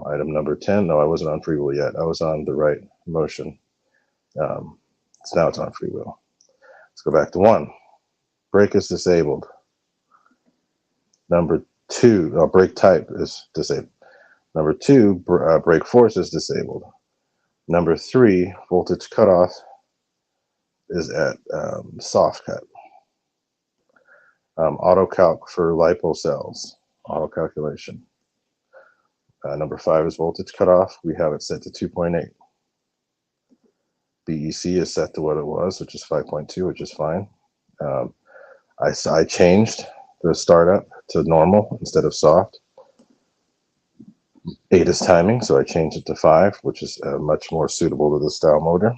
Item number 10. No, I wasn't on freewheel yet. I was on the right motion. So now it's on freewheel. Let's go back to 1. Brake is disabled. Number 2, brake type is disabled. Number 2, brake force is disabled. Number 3, voltage cutoff is at soft cut. Auto calc for LiPo cells, auto calculation. Number 5 is voltage cutoff. We have it set to 2.8. BEC is set to what it was, which is 5.2, which is fine. I changed the startup to normal instead of soft. 8 is timing, so I changed it to 5, which is much more suitable to the style motor.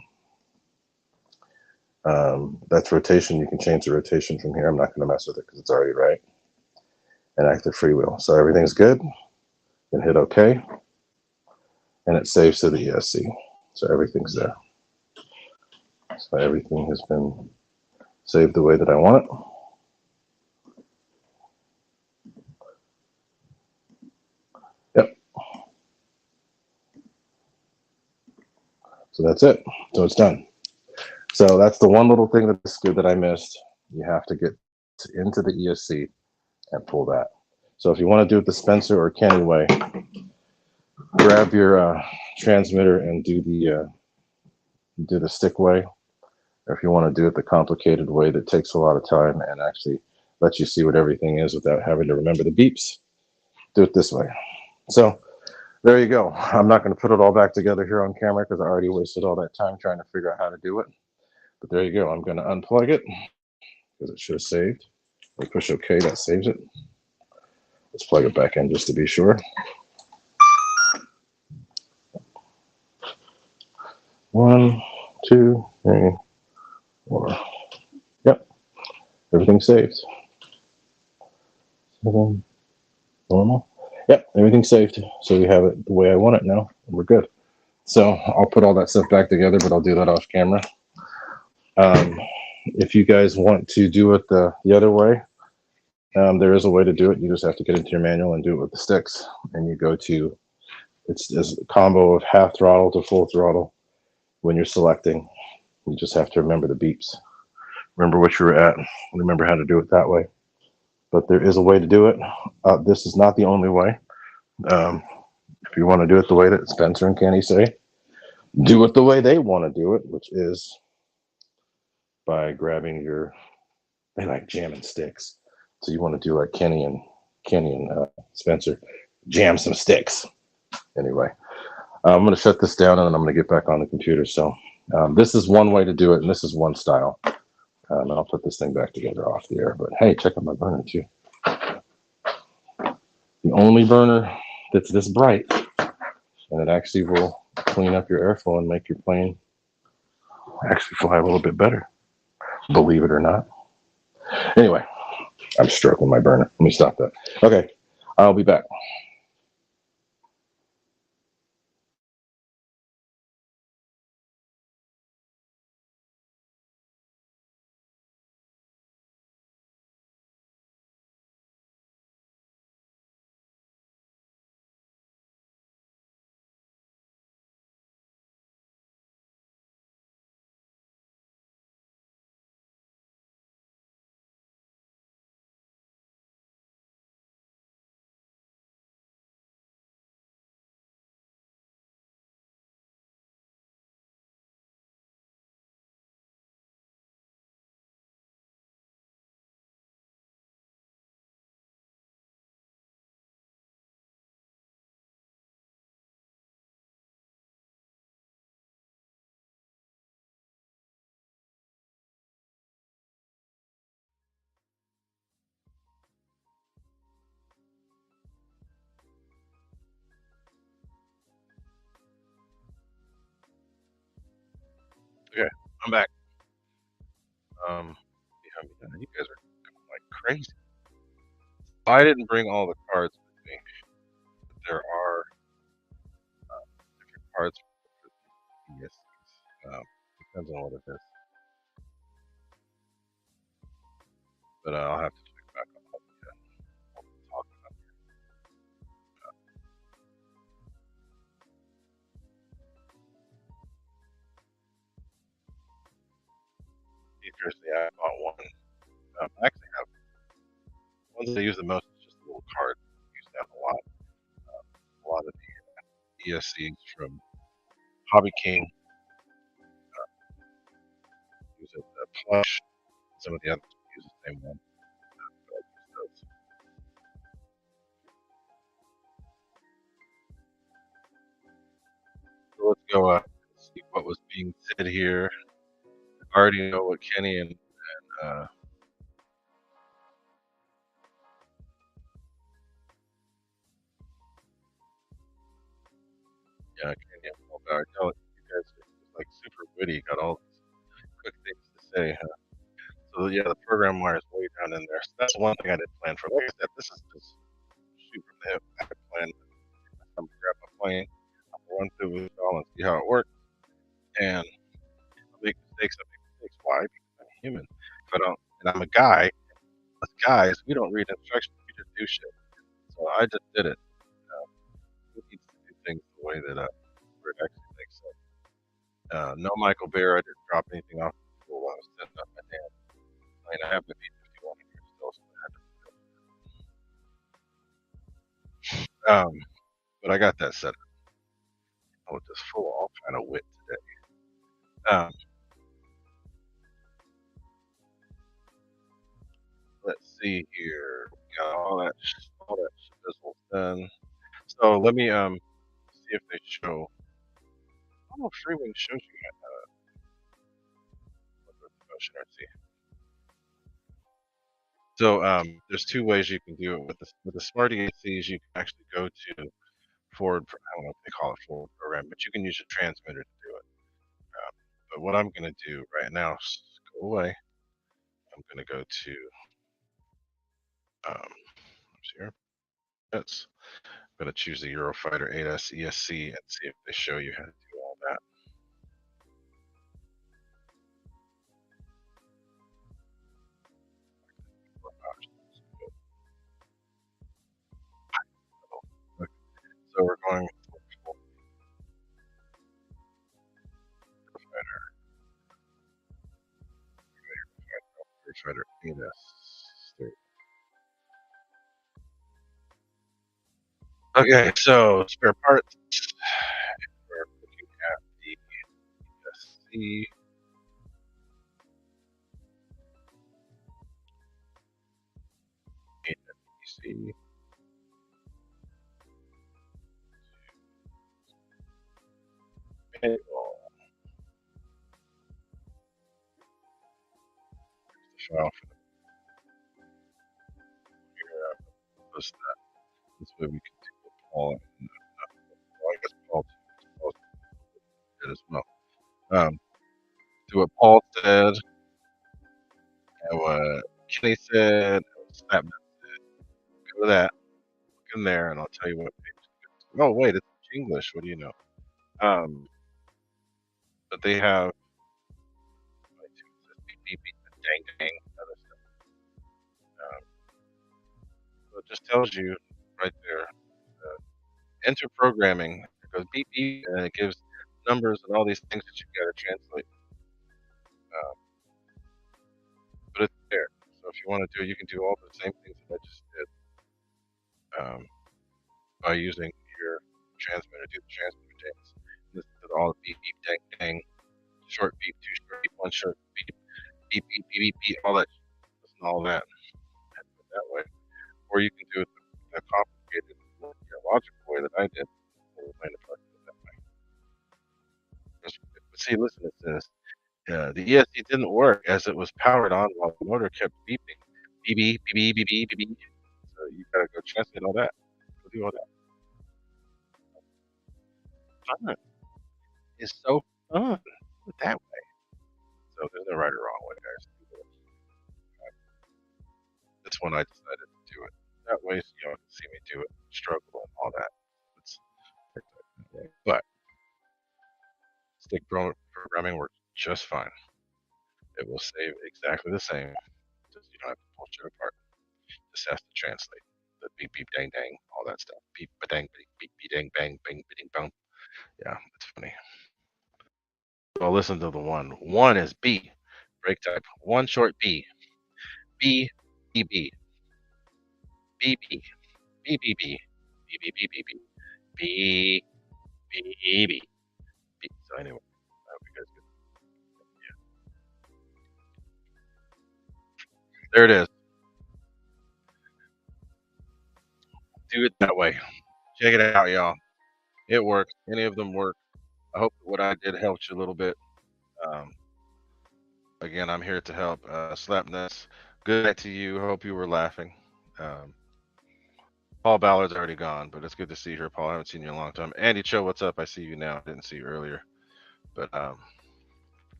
That's rotation. You can change the rotation from here. I'm not going to mess with it because it's already right. And active freewheel. So everything's good. You can hit OK. And it saves to the ESC. So everything's there. So everything has been saved the way that I want it. Yep. So that's it. So it's done. So that's the one little thing that's good that I missed. You have to get into the ESC and pull that. So if you want to do it the Spencer or Kenny way, grab your transmitter and do the stick way. Or if you want to do it the complicated way that takes a lot of time and actually lets you see what everything is without having to remember the beeps, do it this way. So there you go. I'm not going to put it all back together here on camera because I already wasted all that time trying to figure out how to do it. But there you go. I'm going to unplug it because it should have saved. We push OK, that saves it. Let's plug it back in just to be sure. 1, 2, 3, 4. Yep, everything's saved. 7, normal. Yep, everything's saved. So we have it the way I want it now. And we're good. So I'll put all that stuff back together, but I'll do that off camera. If you guys want to do it the other way, There is a way to do it. You just have to get into your manual and do it with the sticks. And you go to, it's a combo of half throttle to full throttle when you're selecting. You just have to remember the beeps. Remember what you're at. Remember how to do it that way. But there is a way to do it. This is not the only way. If you want to do it the way that Spencer and Kenny say, do it the way they want to do it, which is by grabbing your, they like jamming sticks. So you want to do like Kenny and Spencer, jam some sticks. Anyway, I'm going to shut this down and then I'm going to get back on the computer. So this is one way to do it, and this is one style. And I'll put this thing back together off the air. But hey, check out my burner too. The only burner that's this bright, and it actually will clean up your airflow and make your plane actually fly a little bit better, believe it or not. Anyway, I'm stroking my burner. Let me stop that. Okay, I'll be back. Okay, I'm back. Yeah, you guys are going like crazy. I didn't bring all the cards with me. But there are different cards for the ESCs. Depends on what it is. But I'll have to check back on what we talked about. Seriously, I bought one. I actually have ones that I use the most is just a little card. I use that a lot. A lot of the ESCs from Hobby King use it. Plush. Some of the others use the same one. But I use those. So let's go see what was being said here. I already know what Kenny and yeah, Kenny and Paul Bauer. No, you guys are just like super witty. Got all these quick things to say. Huh? So yeah, the program wire is way down in there. So that's one thing I did plan for. Like I said, this is just shoot from the hip. I plan. I'm gonna grab my plane. I'm gonna run through it all and see how it works. And I make mistakes. I make mistakes. Why? Because I'm human. If I don't, and I'm a guy. Us guys, we don't read instructions. We just do shit. So I just did it. Who needs to do things the way that where it actually makes sense? No Michael Bear. I didn't drop anything off the school while I was setting up my damn plane. I have the B-51 here still, so I had to. But I got that set up. Oh, just full of all kind of wit today. Let's see here. We got all that shizzle done. So let me see if they show. I don't know if Freewing shows you the motion RC. So there's two ways you can do it with the smart ESCs. You can actually go to forward. I don't know if they call it forward program, but you can use a transmitter to do it. But what I'm going to do right now, go away. I'm going to go to here. That's I'm going to choose the Eurofighter 8S ESC and see if they show you how to do all that. this. Okay, so spare parts. We're looking at the ESC. ESC. Manual. The file for the list that. This way we can do what Paul. Well, I guess Paul did as well. Do what Paul said and what Kenny said. And what Snap said. Go to that. Look in there, and I'll tell you what page. Oh wait, it's English. What do you know? Um, but they have beep beep dang dang other stuff. So it just tells you right there. Enter programming. It goes beep beep, and it gives numbers and all these things that you've got to translate. Um, but it's there. So if you want to do it, you can do all the same things that I just did by using your transmitter. Do the transmitter things. Listen to all the beep beep dang dang, short beep, two short beep, one short beep, beep beep beep beep, beep all that. Listen to all that. That way, or you can do it the complicated, logical way that I did. But see, listen to this. The ESC didn't work as it was powered on while the motor kept beeping. Beep beep beep beep beep beep beep. So you gotta go translate all that. Go do all that. Fun. It's so fun. That way. So there's no right or wrong way, guys. That's when I decided to do it. That way, so you can see me do it, struggle, and all that. It's but stick programming works just fine. It will save exactly the same. Just you don't have to pull shit apart. Just has to translate the beep beep dang dang, all that stuff. Beep ba dang beep beep beep dang bang bing bing bang. Yeah, it's funny. Well, listen to the one. One is B, break type. One short B. B B B B B B B B B B B B B B B B B. So anyway, I hope you guys get. There it is. Do it that way. Check it out, y'all. It works. Any of them work. I hope what I did helped you a little bit. Um, Again, I'm here to help. Slapnuts, good night to you. Hope you were laughing. Um, Paul Ballard's already gone, but it's good to see her. Paul, I haven't seen you in a long time. Andy Cho, what's up? I see you now. Didn't see you earlier. But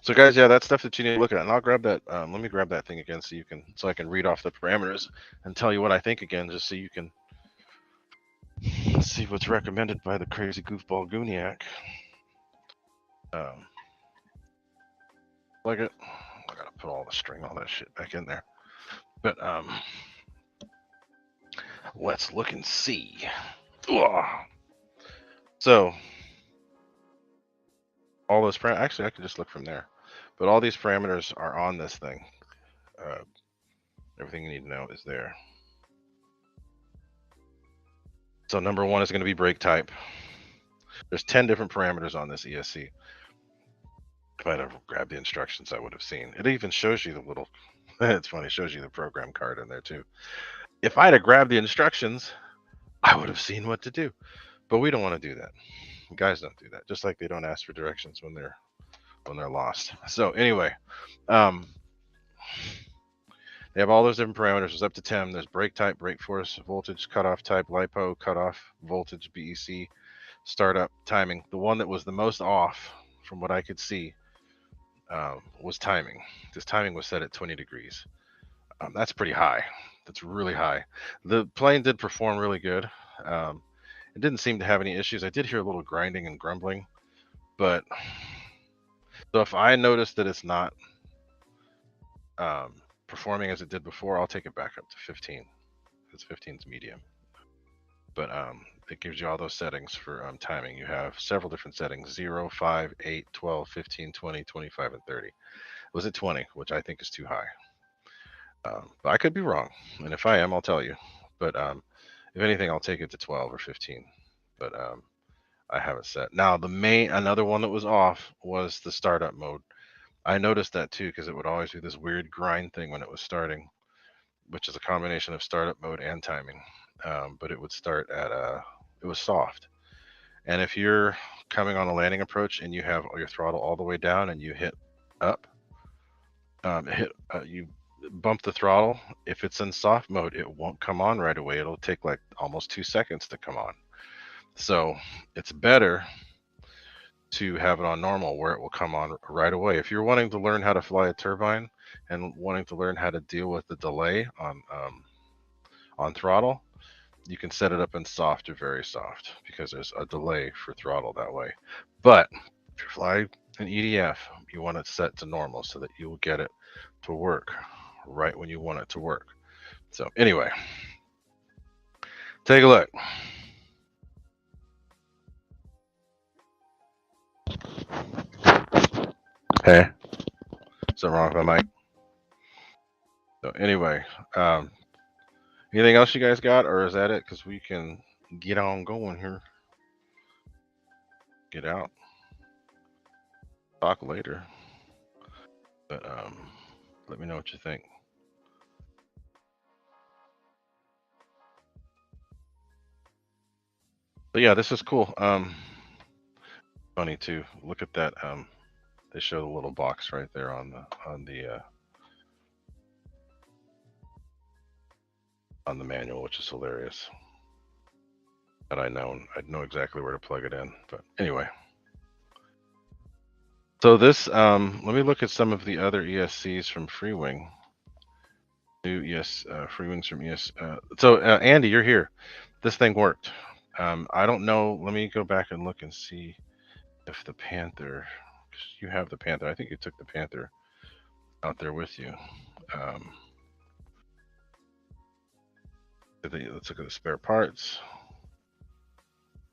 so guys, yeah, that's stuff that you need to look at. And I'll grab that. Let me grab that thing again so I can read off the parameters and tell you what I think again, just so you can see what's recommended by the crazy goofball Gooniac. Like it. I gotta put all the string, all that shit back in there. But let's look and see. Ugh. So all those actually I can just look from there, but all these parameters are on this thing. Everything you need to know is there. So number one is going to be brake type. There's 10 different parameters on this ESC. If I'd have grabbed the instructions, I would have seen. It even shows you the little. It's funny. It shows you the program card in there too. If I'd have grabbed the instructions, I would have seen what to do. But we don't want to do that. Guys don't do that. Just like they don't ask for directions when they're lost. So anyway, they have all those different parameters. There's up to 10. There's brake type, brake force, voltage, cutoff type, LiPo, cutoff, voltage, BEC, startup, timing. The one that was the most off, from what I could see, was timing. This timing was set at 20 degrees. That's pretty high. That's really high. The plane did perform really good. It didn't seem to have any issues. I did hear a little grinding and grumbling, but so if I notice that it's not performing as it did before, I'll take it back up to 15. Because 15 is medium. But it gives you all those settings for timing. You have several different settings: 0, 5, 8, 12, 15, 20, 25, and 30. It was at 20, which I think is too high. But I could be wrong, and if I am, I'll tell you. But if anything, I'll take it to 12 or 15. But I have it set. Now another one that was off was the startup mode. I noticed that too because it would always do this weird grind thing when it was starting, which is a combination of startup mode and timing. But it would start at it was soft. And if you're coming on a landing approach and you have your throttle all the way down and you hit up, you bump the throttle. If it's in soft mode, it won't come on right away. It'll take like almost 2 seconds to come on. So it's better to have it on normal where it will come on right away. If you're wanting to learn how to fly a turbine and wanting to learn how to deal with the delay on throttle, you can set it up in soft or very soft because there's a delay for throttle that way. But if you fly an EDF, you want it set to normal so that you will get it to work right when you want it to work. So anyway, take a look. Hey, something wrong with my mic? So anyway, anything else you guys got, or is that it? Because we can get on going here. Get out. Talk later. But let me know what you think. But yeah, this is cool. Funny too. Look at that. They show the little box right there on the manual, which is hilarious. Had I known, I'd know exactly where to plug it in. But anyway. So this, let me look at some of the other ESCs from Freewing. New Freewings from ES. So Andy, you're here. This thing worked. I don't know. Let me go back and look and see if the Panther. You have the Panther. I think you took the Panther out there with you. Let's look at the spare parts.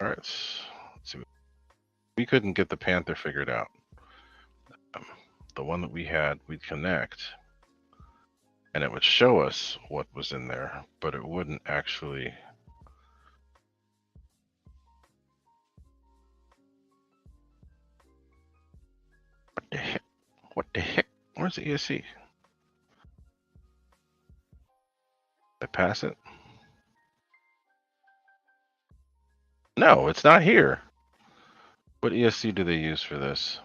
All right. Let's see. We couldn't get the Panther figured out. The one that we had, we'd connect, and it would show us what was in there, but it wouldn't actually. What the heck? What the heck? Where's the ESC? I pass it? No, it's not here. What ESC do they use for this?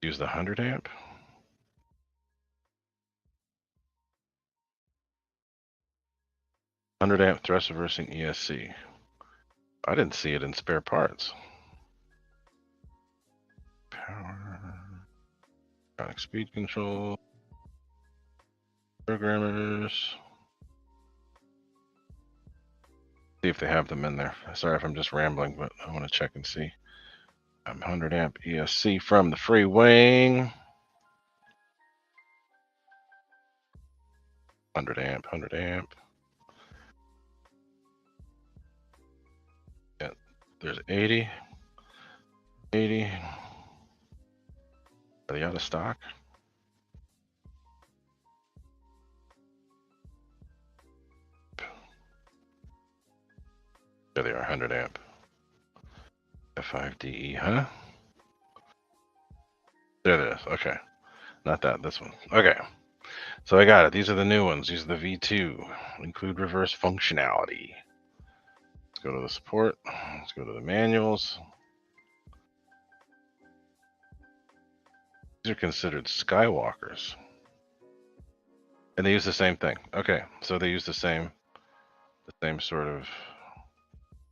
Use the 100 amp? 100 amp thrust reversing ESC. I didn't see it in spare parts. Power. Electronic speed control. Programmers. See if they have them in there. Sorry if I'm just rambling, but I want to check and see. 100 amp ESC from the Freewing. 100 amp, 100 amp. Yeah, there's 80. 80. Are they out of stock? There they are, 100 amp. F5DE, huh? There it is. Okay. Not that, this one. Okay. So I got it. These are the new ones. These are the V2. Include reverse functionality. Let's go to the support. Let's go to the manuals. These are considered Skywalkers. And they use the same thing. Okay. So they use the same sort of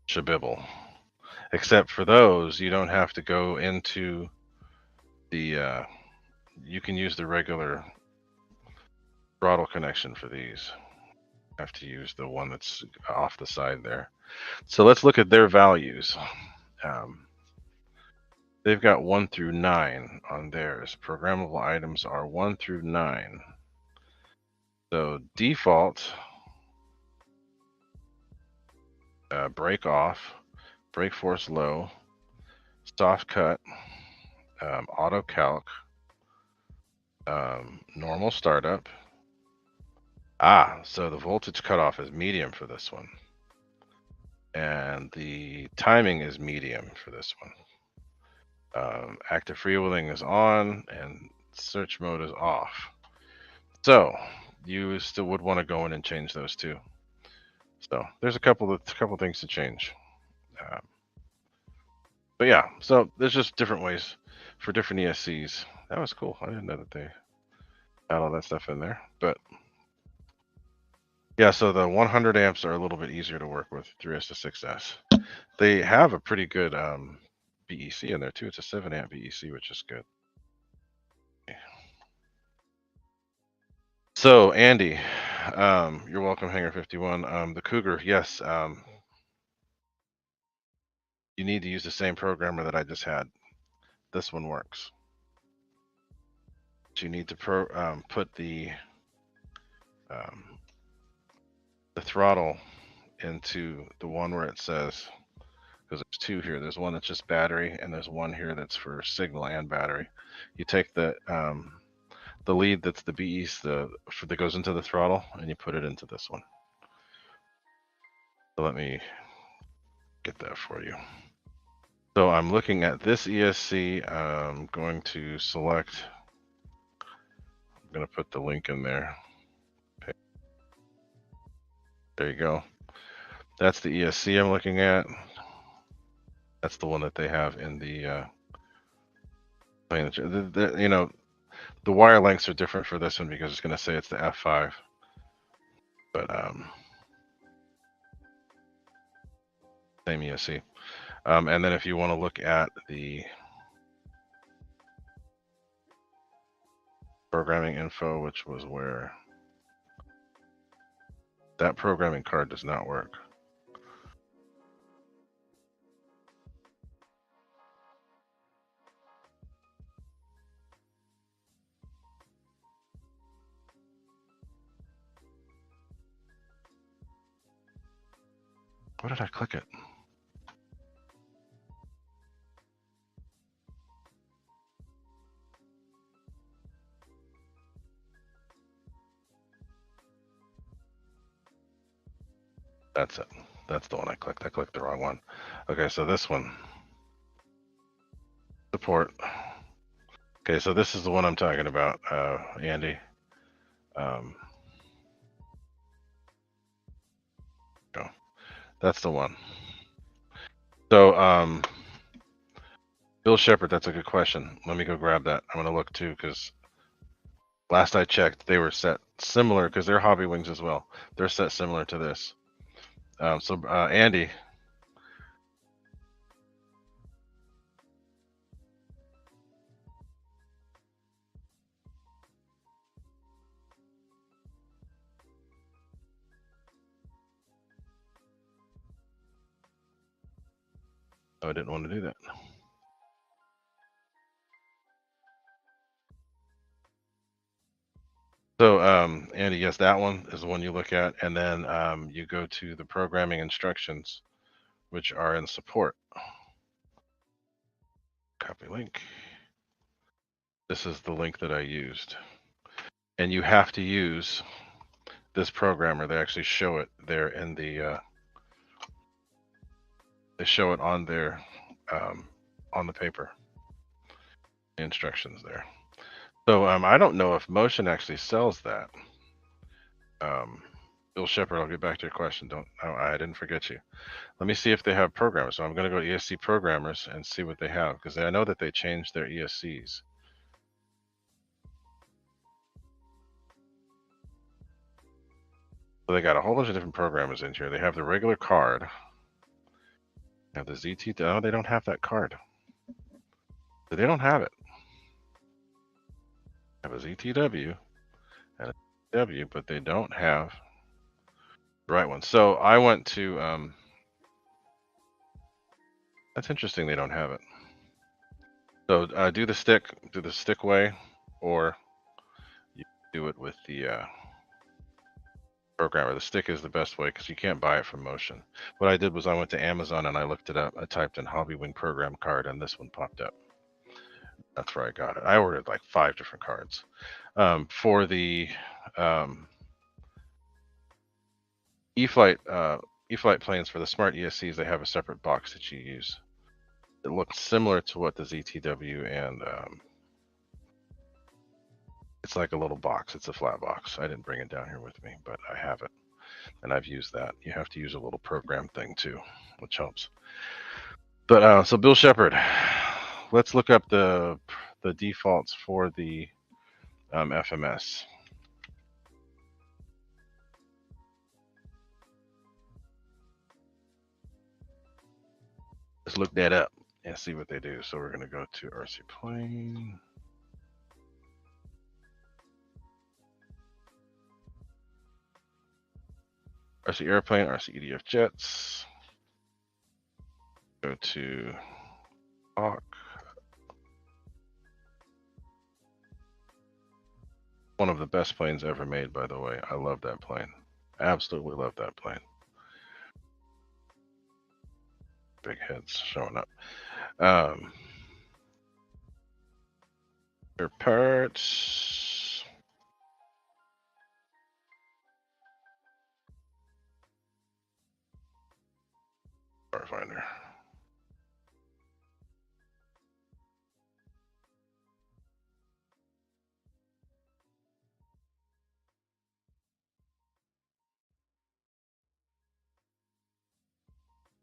shabibble. Except for those, you don't have to go into the you can use the regular throttle connection for these. You have to use the one that's off the side there. So let's look at their values. They've got 1 through 9 on theirs. Programmable items are 1 through 9. So default, brake off, brake force low, soft cut, auto calc, normal startup. So the voltage cutoff is medium for this one. And the timing is medium for this one. Active freewheeling is on and search mode is off. So you still would want to go in and change those too. So there's a couple things to change. But yeah, so there's just different ways for different ESCs. That was cool. I didn't know that they had all that stuff in there. But yeah, so the 100 amps are a little bit easier to work with 3S to 6S. They have a pretty good BEC in there too. It's a 7 amp BEC, which is good. So Andy, you're welcome, Hanger 51. The Cougar, yes. You need to use the same programmer that I just had. This one works. But you need to put the throttle into the one where it says, because there's two here. There's one that's just battery, and there's one here that's for signal and battery. You take the lead that's the BEs, that goes into the throttle, and you put it into this one. So let me get that for you. So I'm looking at this ESC. I'm going to select. I'm going to put the link in there. Okay. There you go. That's the ESC I'm looking at. That's the one that they have in the. You know, the wire lengths are different for this one because it's going to say it's the F5. But same ESC. And then if you want to look at the programming info, which was where that programming card does not work. Where did I click it? That's it. That's the one I clicked. I clicked the wrong one. Okay, so this one. Support. Okay, so this is the one I'm talking about, Andy. That's the one. So, Bill Shepard, that's a good question. Let me go grab that. I'm going to look too, because last I checked, they were set similar, because they're hobby wings as well. They're set similar to this. Andy. Oh, I didn't want to do that. So, Andy, yes, that one is the one you look at, and then you go to the programming instructions, which are in support. Copy link. This is the link that I used. And you have to use this programmer. They actually show it there in the, they show it on there, on the paper, the instructions there. So I don't know if Motion actually sells that. Bill Shepard, I'll get back to your question. I didn't forget you. Let me see if they have programmers. So I'm going to go to ESC programmers and see what they have, because I know that they changed their ESCs. So they got a whole bunch of different programmers in here. They have the regular card. They have the ZT. Oh, they don't have that card. They don't have it. They have a ZTW and a W, but they don't have the right one. So I went to. That's interesting. They don't have it. So do the stick way, or you do it with the programmer. The stick is the best way because you can't buy it from Motion. What I did was I went to Amazon and I looked it up. I typed in Hobby Wing program card, and this one popped up. That's where I got it. I ordered like 5 different cards. For the Eflite Eflite planes, for the smart ESCs, they have a separate box that you use. It looks similar to what the ZTW, and it's like a little box. It's a flat box. I didn't bring it down here with me, but I have it, and I've used that. You have to use a little program thing too, which helps. But so Bill Shepard, let's look up the defaults for the FMS. Let's look that up and see what they do. So we're going to go to RC plane. RC airplane, RC EDF jets. Go to Hawk. One of the best planes ever made, by the way. I love that plane. Absolutely love that plane. Big heads showing up. Your parts. Starfinder.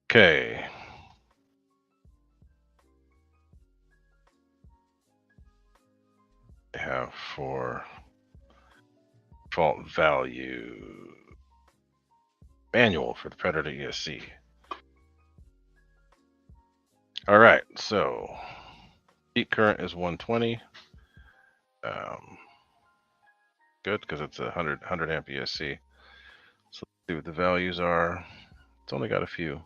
Okay. I have for default value manual for the Predator ESC. All right, so peak current is 120. Good, because it's a 100 amp ESC. So let's see what the values are. It's only got a few.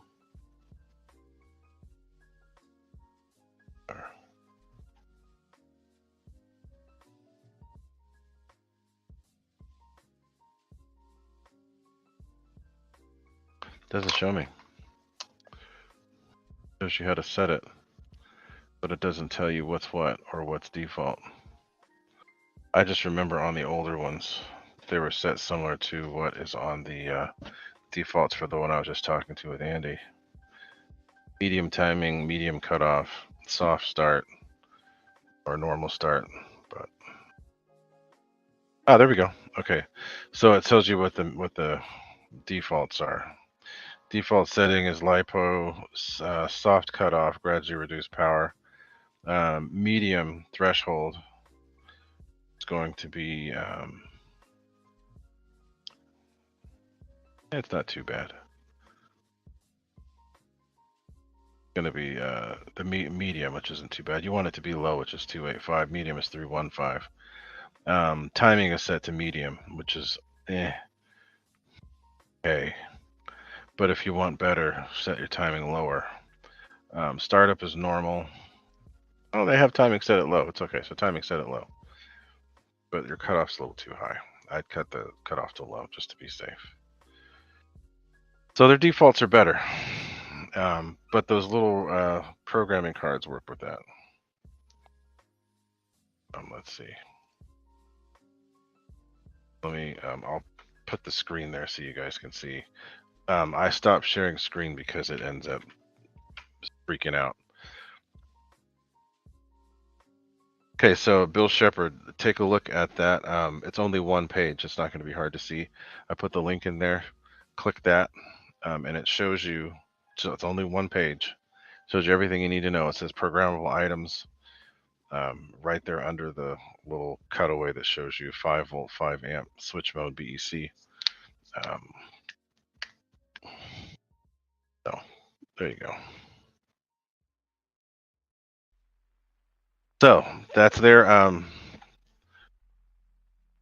Doesn't show me. It shows you how to set it, but it doesn't tell you what's what or what's default. I just remember on the older ones, they were set similar to what is on the defaults for the one I was just talking to with Andy. Medium timing, medium cutoff, soft start, or normal start. But there we go. Okay, so it tells you what the defaults are. Default setting is LiPo, soft cutoff, gradually reduced power. Medium threshold is going to be, it's not too bad. It's going to be the medium, which isn't too bad. You want it to be low, which is 285. Medium is 315. Timing is set to medium, which is okay. But if you want better, set your timing lower. Startup is normal. Oh, they have timing set at low. It's okay. So timing set at low. But your cutoff's a little too high. I'd cut the cutoff to low just to be safe. So their defaults are better. But those little programming cards work with that. Let's see. Let me, I'll put the screen there so you guys can see. I stopped sharing screen because it ends up freaking out. Okay, so Bill Shepard, take a look at that. It's only one page. It's not going to be hard to see. I put the link in there. Click that, and it shows you. So it's only one page. Shows you everything you need to know. It says programmable items right there under the little cutaway that shows you 5 volt, 5 amp switch mode BEC. So there you go. So that's there.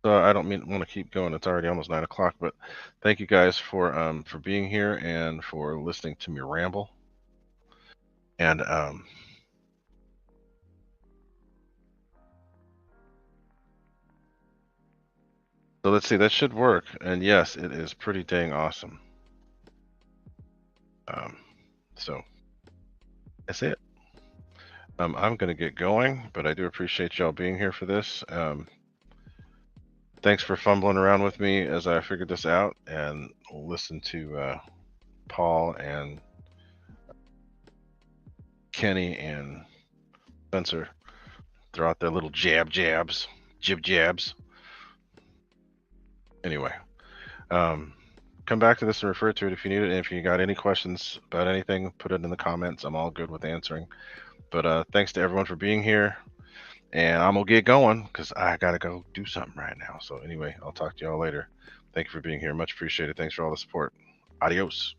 So I don't want to keep going. It's already almost 9 o'clock, but thank you guys for being here and for listening to me ramble. And so let's see, that should work. And yes, it is pretty dang awesome. So that's it. I'm going to get going, but I do appreciate y'all being here for this. Thanks for fumbling around with me as I figured this out and listen to Paul and Kenny and Spencer throw out their little jabs, jib jabs. Anyway, come back to this and refer to it if you need it. And if you got any questions about anything, put it in the comments. I'm all good with answering. But thanks to everyone for being here. And I'm going to get going because I got to go do something right now. So anyway, I'll talk to y'all later. Thank you for being here. Much appreciated. Thanks for all the support. Adios.